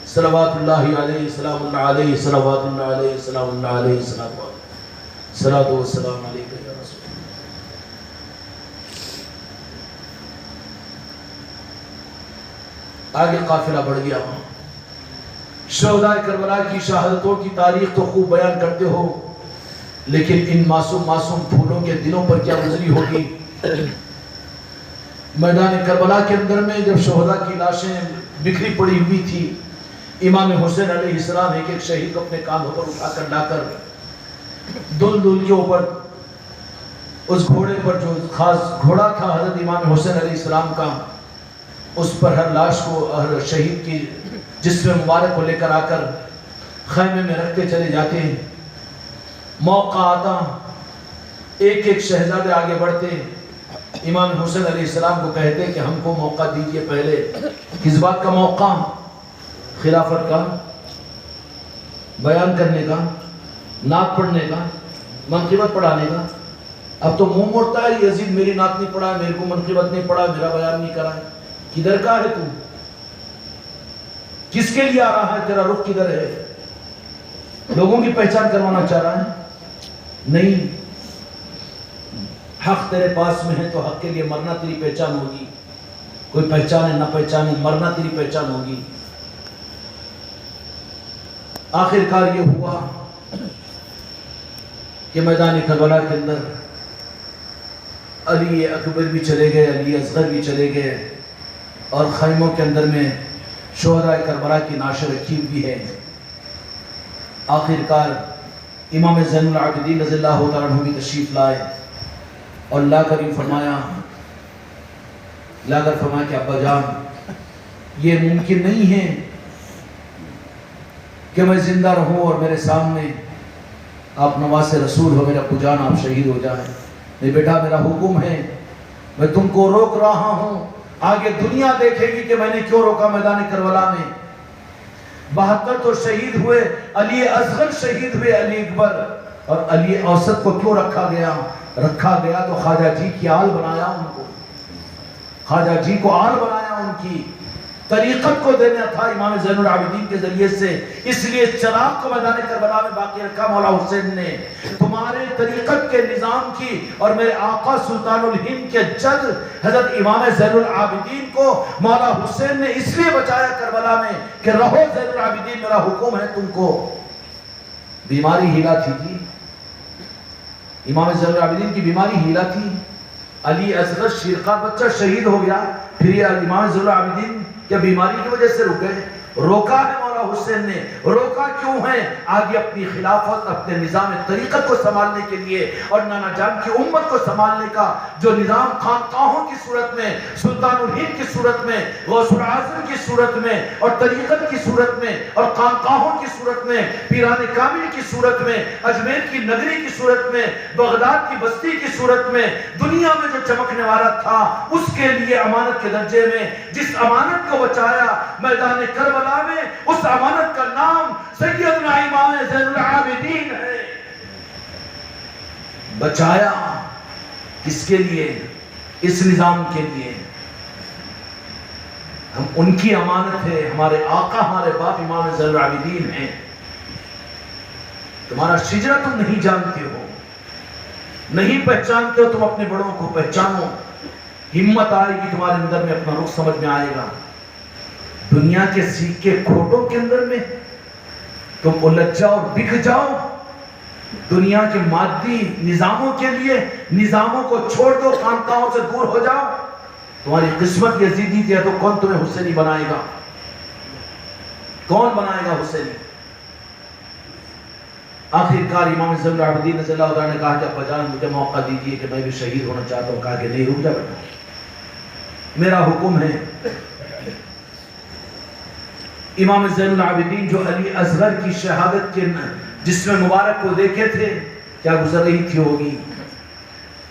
صلوات اللہ علیہ، سلام اللہ علیہ، صلوات اللہ علیہ، سلام اللہ علیہ، صلاۃ و سلام علیکہ یا رسول اللہ. آگے قافلہ بڑھ گیا. شہدائے کربلا کی شہادتوں کی تاریخ تو خوب بیان کرتے ہو، لیکن ان معصوم پھولوں کے دلوں پر کیا گزری ہوگی. میدان کربلا کے اندر میں جب شہداء کی لاشیں بکھری پڑی ہوئی تھی، امام حسین علیہ السلام ایک شہید کو اپنے کاندھوں پر اٹھا کر لا کر دل کے اوپر اس گھوڑے پر، جو خاص گھوڑا تھا حضرت امام حسین علیہ السلام کا، اس پر ہر لاش کو، ہر شہید کی جسم مبارک کو لے کر آ کر خیمے میں رکھتے چلے جاتے ہیں. موقع آتا ایک ایک شہزادے آگے بڑھتے، امام حسین علیہ السلام کو کہتے کہ ہم کو موقع دیجئے. پہلے کس بات کا موقع؟ خلافت کا، بیان کرنے کا، نعت پڑھنے کا، منقبت پڑھانے کا. اب تو منہ موڑتا ہے، یزید میری نعت نہیں پڑھا، میرے کو منقبت نہیں پڑھا، میرا بیان نہیں کرا. کدھر کا ہے تو؟ کس کے لیے آ رہا ہے؟ تیرا رخ کدھر ہے؟ لوگوں کی پہچان کروانا چاہ رہا ہے؟ نہیں. حق تیرے پاس میں ہے تو حق کے لیے مرنا تیری پہچان ہوگی. کوئی پہچانے نہ پہچانے، مرنا تیری پہچان ہوگی. آخر کار یہ ہوا کہ میدان کربلا کے اندر علی اکبر بھی چلے گئے، علی اصغر بھی چلے گئے، اور خیموں کے اندر میں شہداء کربلا کی نعش رکھی ہوئی ہے. آخر کار امام زین العابدین رضی اللہ تعالیٰ عنہ بھی تشریف لائے، اور لا کر فرمایا کہ ابا جان یہ ممکن نہیں ہے کہ میں زندہ رہوں اور میرے سامنے آپ نواز رسول ہو، میرا ابو جان آپ شہید ہو جائیں. نہیں بیٹا، میرا حکم ہے، میں تم کو روک رہا ہوں. آگے دنیا دیکھے گی کہ میں نے کیوں روکا. میدان کربلا میں 72 تو شہید ہوئے، علی اصغر شہید ہوئے، علی اکبر اور علی اوسط کو کیوں رکھا گیا؟ رکھا گیا تو خواجہ جی کی آل بنایا ان کو، خواجہ جی کو آل بنایا، ان کی طریقت کو دینا تھا امام زین العابدین کے ذریعے سے. اس لیے چراغ کو میدان کربلا میں باقی رکھا مولا حسین نے. تمہارے طریقت کے نظام کی اور میرے آقا سلطان الہند کے جد حضرت امام زین العابدین کو مولا حسین نے اس لیے بچایا کربلا میں کہ رہو زین العابدین، میرا حکم ہے تم کو. بیماری ہیلا تھی جی، امام زین العابدین کی بیماری ہیلا تھی. علی اصغر شیرخوار بچہ شہید ہو گیا، پھر یہ امام زین العابدین کیا بیماری کی وجہ سے رکے؟ روکا ہے مولا حسین نے. روکا کیوں ہے؟ آگے اپنی خلافت، اپنے نظام طریقت کو سنبھالنے کے لیے اور نانا جان کی امت کو سنبھالنے کا جو نظام خانقاہوں کی صورت میں، سلطان الہند کی صورت میں، غوث العظم کی صورت میں، اور طریقت کی صورت میں، اور خانقاہوں کی صورت میں، پیران کامل کی صورت میں، اجمیر کی نگری کی صورت میں، بغداد کی بستی کی صورت میں، دنیا میں جو چمکنے والا تھا، اس کے لیے امانت کے درجے میں جس امانت کو بچایا میدان کربلا میں، اس امانت کا نام سیدنا امام زین العابدین ہے. بچایا کس کے لیے؟ اس نظام کے لیے. ہم ان کی امانت ہے. ہمارے آقا، ہمارے باپ امام زین العابدین ہیں. تمہارا شجرہ تم نہیں جانتے ہو، نہیں پہچانتے ہو. تم اپنے بڑوں کو پہچانو. ہمت آئے گی تمہارے اندر میں، اپنا رخ سمجھ میں آئے گا. دنیا کے سیکھے کھوٹوں کے اندر میں تم الجھ جاؤ، بکھ جاؤ. دنیا کے مادی نظاموں کے لیے نظاموں کو چھوڑ دو، خانقاہوں سے دور ہو جاؤ. تمہاری قسمت یزیدی تھی تو کون تمہیں حسینی بنائے گا؟ کون بنائے گا حسینی؟ آخر کار امام زین العابدین رضی اللہ عنہ نے کہا کہ ابا جان مجھے موقع دیجیے کہ میں بھی شہید ہونا چاہتا ہوں. کہا کہ نہیں، رک جا بیٹا، میرا حکم ہے. امام زین العابدین جو علی اصغر کی شہادت کے جسم مبارک کو دیکھے تھے، کیا گزر رہی تھی ہوگی.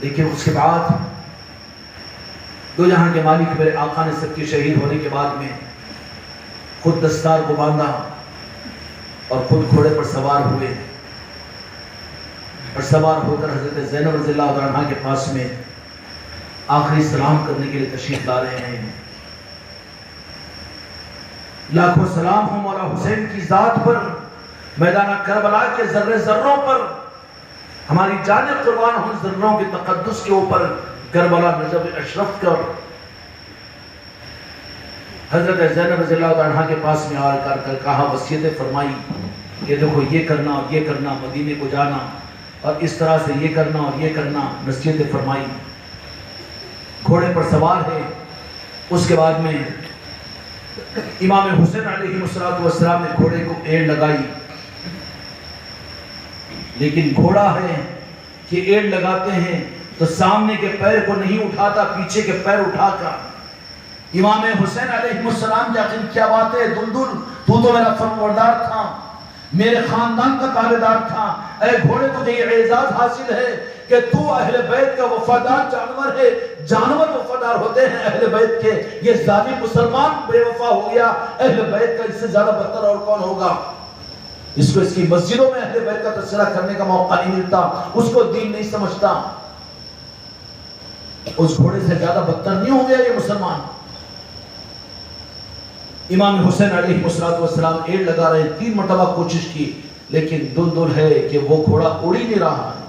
لیکن اس کے بعد دو جہاں کے مالک میرے آقا نے سب کے شہید ہونے کے بعد میں خود دستار کو باندھا اور خود گھوڑے پر سوار ہوئے، اور سوار ہو کر حضرت زینب رضی اللہ عنہ کے پاس میں آخری سلام کرنے کے لیے تشریف لا رہے ہیں. لاکھوں سلام ہوں مولا حسین کی ذات پر، میدان کربلا کے ذرے ذروں پر، ہماری جانیں قربان ہوں ذروں کے تقدس کے اوپر. کربلا نجف اشرف کر حضرت زینب رضی اللہ عنہ کے پاس میں آ کر کہا، وصیتیں فرمائی کہ دیکھو یہ کرنا اور یہ کرنا، مدینے کو جانا اور اس طرح سے یہ کرنا اور یہ کرنا، نصیحتیں فرمائی. گھوڑے پر سوار ہے. اس کے بعد میں امام حسین علیہ السلام نے گھوڑے کو ایڑ لگائی. لیکن گھوڑا ہے کہ ایڑ لگاتے ہیں تو سامنے کے پیر کو نہیں اٹھاتا، پیچھے کے پیر اٹھا کر. امام حسین علیہ السلام یقین کیا بات ہے، دلدل تو میرا فرمانبردار تھا، میرے خاندان کا تابعدار تھا. اے گھوڑے تجھے یہ اعزاز حاصل ہے کہ تو اہل بیت کا وفادار جانور ہے. جانور وفادار ہوتے ہیں اہل بیت کے. یہ ظالم مسلمان بے وفا ہو گیا، اہل بیت کا اس سے زیادہ بدتر اور کون ہوگا. اس کو اس کی مسجدوں میں اہل بیت کا تذکرہ کرنے کا موقع نہیں ملتا، اس کو دین نہیں سمجھتا. اس گھوڑے سے زیادہ بدتر نہیں ہو گیا یہ مسلمان. امام حسین علیہ السلام ایڑ لگا رہے، 3 مرتبہ کوشش کی، لیکن دل ہے کہ وہ گھوڑا اڑ ہی نہیں رہا ہے.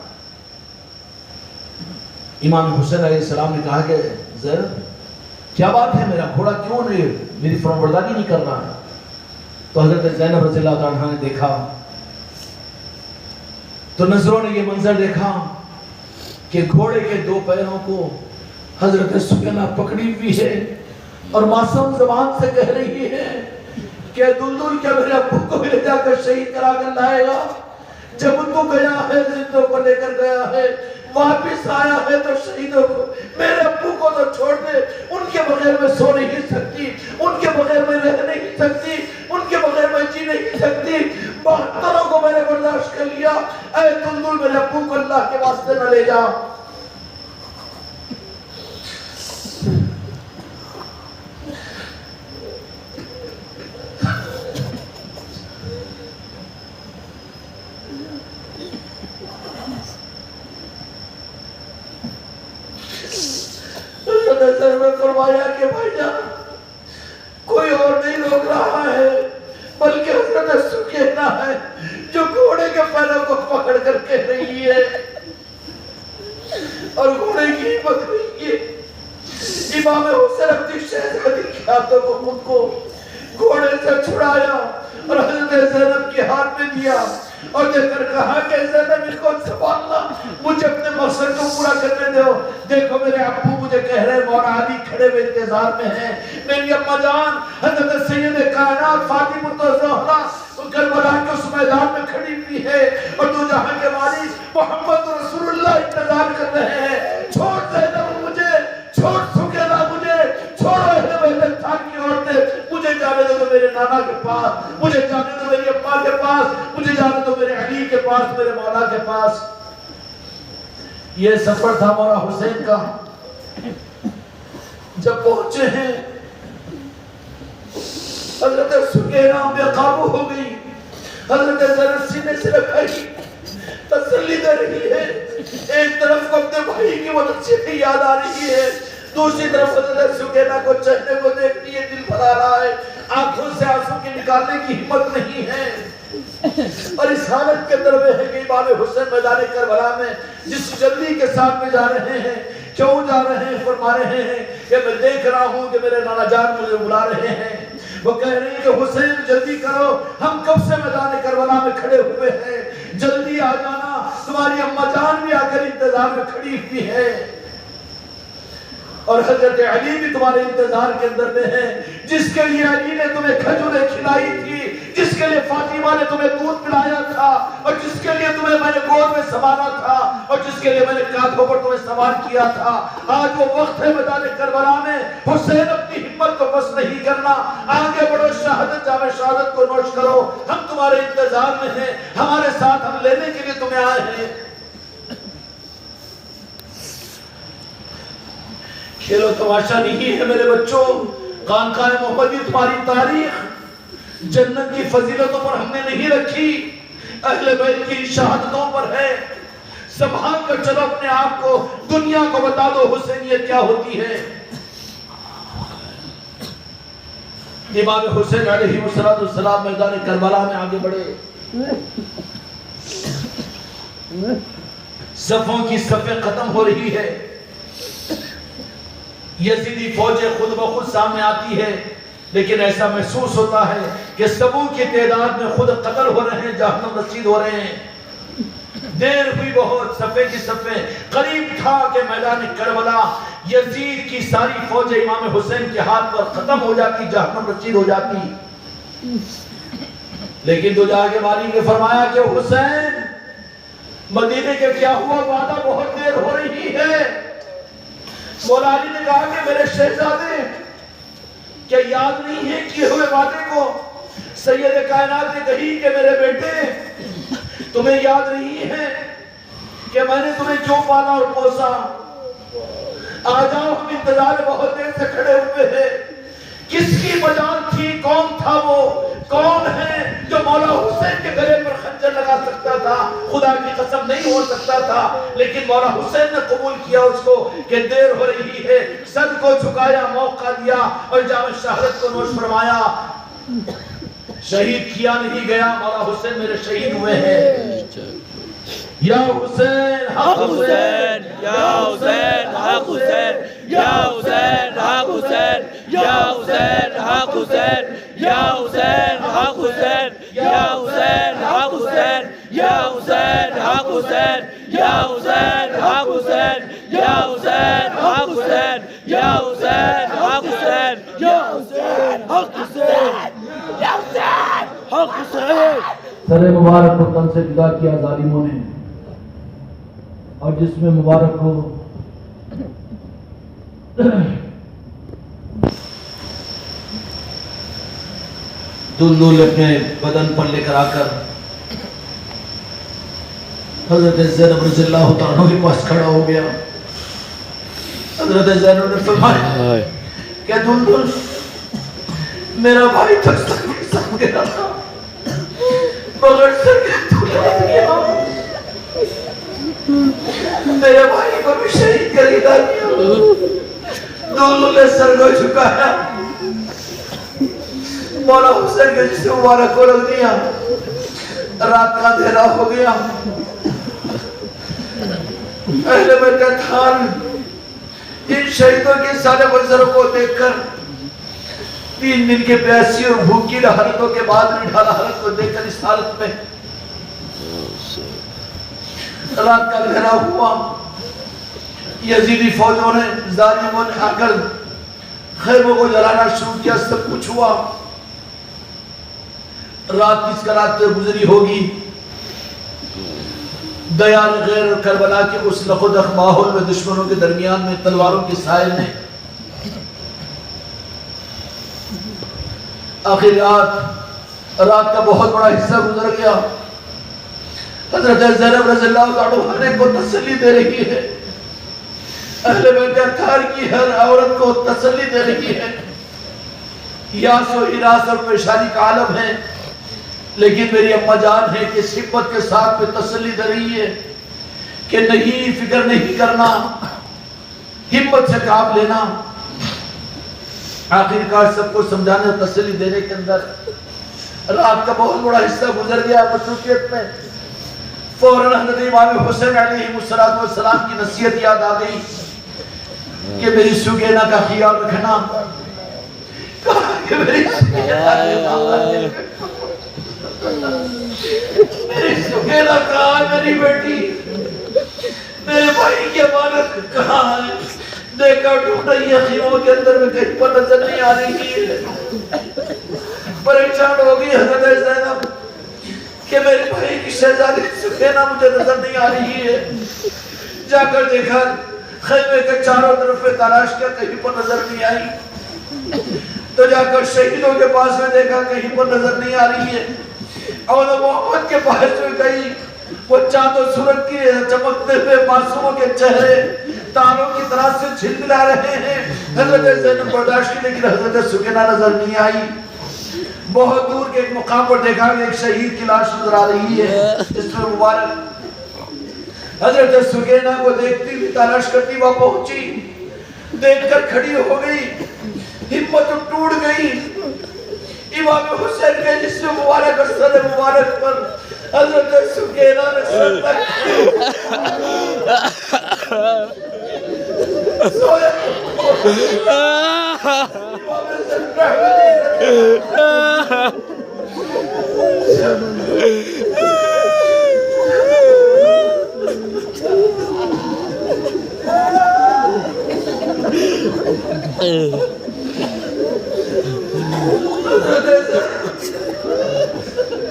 امام حسین علیہ السلام نے کہا کہ زینب کیا بات ہے، میرا گھوڑا کیوں نہیں میری فرمانبرداری نہیں کر رہا ہے. تو حضرت زینب رضی اللہ عنہ نے دیکھا تو نظروں نے یہ منظر دیکھا کہ گھوڑے کے 2 پیروں کو حضرت سکینہ پکڑی ہوئی ہے اور معصوم زبان سے کہہ رہی ہے کہ دلدل کیا میرے ابو کو لے جا کر شہید کرا کر لائے گا. جب تو گیا ہے زندوں کو لے کر گیا ہے، واپس آیا ہے تو شہیدوں کو، میرے ابو کو تو چھوڑ دے، ان کے بغیر میں سو نہیں سکتی، ان کے بغیر میں رہ نہیں سکتی، ان کے بغیر میں جی نہیں سکتی. 72 کو میں نے برداشت کر لیا. اے دلدل میرے ابو کو اللہ کے واسطے نہ لے جا. میں فرمایا کہ بھائی جان کوئی اور نہیں روک رہا ہے بلکہ حضرت سکینہ ہے جو گھوڑے کے پیروں کو پکڑ کر کہہ رہی ہے اور گھوڑے کی ہمت نہیں ہے. امام حسین اپنی شہزادی کے ہاتھوں کو خود کو گھوڑے سے چھڑایا اور حضرت زینب کے ہاتھ میں دیا اور دے کر کہا کہ زینب اس کو سنبھالنا، مجھے اپنے مقصد کو پورا کرنے دو. دیکھو میرے ابو مجھے کہہ رہے مولا علی کھڑے ہوئے انتظار میں ہیں، میری اماں جان حضرت سید کائنات فاطمہ الزہرا کربلا کے اس میدان میں کھڑی ہوئی ہے اور دو جہاں کے والی محمد رسول اللہ انتظار کر رہے ہیں. چھوڑ زینب مجھے، چھوڑ سکینہ مجھے، چھوڑو اہل بیت خان کی عورتیں، مجھے جانے دو میرے نانا کے پاس، مجھے جانے دو میری اماں کے پاس، مجھے جانے دو میرے علی کے پاس، میرے مولا کے پاس. یہ سفر تھا مولا حسین کا. جب پہنچے ہیں حضرت سکینہ بے قابو ہو گئی. حضرت زینب سینے سے لگائی، تسلی دے رہی ہے. ایک طرف کو اپنے بھائی کی وہ نصیحتیں یاد آ رہی ہے، دوسری طرف حضرت سکینہ کو چہرے کو دیکھتی ہے، دل بھرا رہا ہے، آنکھوں سے آنسو کی نکالنے کی ہمت نہیں ہے. اور اس حالت کے اندر میں ہے کہ امام حسین میدان کربلا میں جس جلدی کے ساتھ میں جا رہے ہیں، کیوں جا رہے ہیں؟ فرما رہے ہیں کہ میں دیکھ رہا ہوں کہ میرے نانا جان مجھے بلا رہے ہیں. وہ کہہ رہے ہیں کہ حسین جلدی کرو، ہم کب سے میدان کربلا میں کھڑے ہوئے ہیں، جلدی آ جانا، تمہاری اماں جان بھی آ کر انتظار میں کھڑی ہوئی ہے اور حضرت علی بھی تمہارے انتظار کے اندر میں ہے، جس کے لیے علی نے تمہیں کھجوریں کھلائی تھی، جس کے لیے فاطمہ نے تمہیں دودھ پلایا تھا، اور جس کے لیے تمہیں میں نے گود میں سنبھالا تھا، اور جس کے لیے میں نے کاندھوں پر تمہیں سوار کیا تھا، آج وہ وقت ہے میدان کربلا میں حسین اپنی ہمت کو بس نہیں کرنا، آگے بڑھو، شہادت جام شہادت کو نوش کرو، ہم تمہارے انتظار میں ہیں، ہمارے ساتھ ہم لینے کے لیے تمہیں آئے ہیں۔ کھیلو تماشا نہیں ہے میرے بچوں، خانقاہ محمدی تمہاری تاریخ جنت کی فضیلتوں پر ہم نے نہیں رکھی، اہل بیت کی شہادتوں پر ہے۔ سنبھال کر چلو اپنے آپ کو، دنیا کو بتا دو حسینیت کیا ہوتی ہے۔ امام حسین علیہ السلام میدان کربلا میں آگے بڑھے، صفوں کی صفیں ختم ہو رہی ہے، یزیدی فوجیں خود بخود سامنے آتی ہے، لیکن ایسا محسوس ہوتا ہے کہ سبوں کی تعداد میں خود قتل ہو رہے ہیں، جہنم رسید ہو رہے ہیں۔ دیر ہوئی بہت، صفے کی صفیں، قریب تھا کہ میدان کربلا یزید کی ساری فوج امام حسین کے ہاتھ پر ختم ہو جاتی، جہنم رسید ہو جاتی، لیکن تو جا کے مالی نے فرمایا کہ حسین مدینے کے کیا ہوا، وعدہ بہت دیر ہو رہی ہے۔ مولا علی نے کہا کہ میرے شہزادے کیا یاد نہیں ہے کیے ہوئے وعدے کو؟ سید کائنات نے کہی کہ میرے بیٹے تمہیں یاد نہیں ہے کہ میں نے تمہیں کیوں پالا اور پوسا؟ آ جاؤ، ہم انتظار بہت دیر سے کھڑے ہوئے ہیں۔ کس کی مجال تھی؟ کون تھا وہ؟ کون ہے جو مولا حسین کے گلے پر خنجر لگا سکتا تھا؟ خدا کی قسم نہیں ہو سکتا تھا، لیکن مولا حسین نے قبول کیا اس کو کہ دیر ہو رہی ہے، سر کو جھکایا، موقع دیا اور جام شہادت کو نوش فرمایا۔ شہید کیا نہیں گیا، مولا حسین میرے شہید ہوئے ہیں۔ یا حسین حق حسین، یا حسین حق حسین، یا حسین حق حسین، یا حسین حق حسین، یا حسین حق حسین، یا حسین حق حسین، یا حسین حق حسین، یا حسین حق حسین، یا حسین حق حسین، یا حسین حق حسین، یا حسین حق حسین، یا حسین حق حسین۔ سر مبارک کو تن سے جدا کیا ظالموں نے، اور جس میں مبارک ہو دلدل اپنے بدن پر لے کر آ کر حضرت زینب رضی اللہ تعالیٰ کے پاس کھڑا ہو گیا۔ حضرت زینب نے فرمایا کہ دلدل میرا بھائی تک سب گیا تھا، مگر سر کے دلدل گیا، میرے بھائی کو بھی شہید کر دیا۔ دونوں نے سر کو جھکایا، مولا حسین کے جسم مبارک کو رکھ دیا، رات کا اندھیرا ہو گیا۔ اہل بیت خان ان شہیدوں کے سارے منظروں کو دیکھ کر 3 دن کے پیاسی اور بھوکی حالتوں کے بعد نڈھال حالت کو دیکھ کر اس حالت میں رات کا اندھیرا ہوا، یزیدی فوجوں نے، ظالموں نے آ کر خیموں کو جلانا شروع کیا، سب کچھ ہوا۔ رات کس کا رات گزری ہوگی، دیار غیر اور کربلا کے اس لخودخ ماحول میں دشمنوں کے درمیان میں تلواروں کے سائے میں آخر رات کا بہت بڑا حصہ گزر گیا۔ حضرت زینب رضی اللہ عنہ کو تسلی دے رہی ہے، اہل بیت اطہار کی ہر عورت کو تسلی دے رہی ہے۔ یاس و ہراس اور پریشانی کا عالم ہے، لیکن میری اماں جان ہے کہ ہمت کے ساتھ میں تسلی دے رہی ہے کہ نہیں، فکر نہیں کرنا، ہمت سے کام لینا۔ آخرکار سب کو سمجھانے اور تسلی دینے کے اندر رات کا بہت بڑا حصہ گزر گیا۔ مصروفیت میں فوراً حضرت امام حسین علیہ السلام کی نصیحت یاد آ گئی کہ میری سگینا کا خیال رکھنا، کہ میری سگینا کہاں ہے، میری بیٹی، میرے بھائی کی امانت کہاں ہے؟ دیکھا ڈھونڈ رہی ہے خیموں کے اندر میں، کہیں پر نظر نہیں آ رہی ہے۔ پریشان ہو گئی حضرت زینب کہ میرے بھائی کی شہزادی سکینہ مجھے نظر نہیں آ رہی ہے. جا کر دیکھا خیمے کے چاروں طرف پہ تلاش کیا, کہیں پر نظر نہیں آئی. تو جا کر شہیدوں کے پاس میں دیکھا, کہیں پر نظر نہیں آ رہی ہے. اور محمد کے پاس میں گئی, وہ چاند و سورج کی چمکتے ہوئے معصوموں کے چہرے تاروں کی طرح سے جھلملا رہے ہیں. حضرت زینب برداشت کی, لیکن حضرت سکینہ نظر نہیں آئی. بہت دور کے ایک مقام پر دیکھا کہ ایک شہید کی لاش نظر آ رہی ہے جس میں مبارک. حضرت سکینہ کو دیکھتی بھی تلاش کرتی وہاں پہنچی, دیکھ کر کھڑی ہو گئی, ہمت ٹوٹ گئی. امام حسین کے جسم مبارک اور سر مبارک پر حضرت سکینہ نے سر رکھ سویا. امام حسین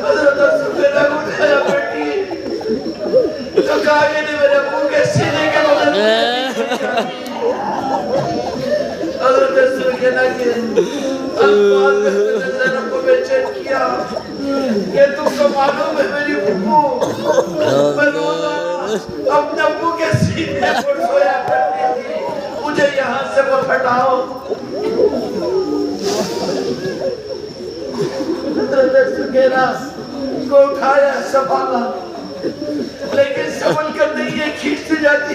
حضرت سکینہ کو اٹھایا بیٹی تو کہا کہ نہیں میرے ابو کے سینے کے بدل. حضرت سکینہ کے الفاظ میں حضرت زینب کو بے چین کیا کہ تم کو معلوم ہے میری ابو میں روزہ اپنے ابو کے سینے پر سویا کرتی تھی, مجھے یہاں سے وہ ہٹاؤ. حضرت سکینہ کو اٹھایا, سنبھالا, لیکن سنبھل کر نہیں یہ کھینچتی جاتی.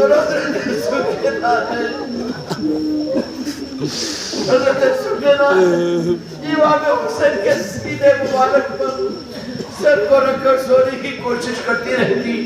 اور حضرت سکینہ امام حسین کے سینے مبارک پر سر کو رکھ کر سونے کی کوشش کرتی رہتی.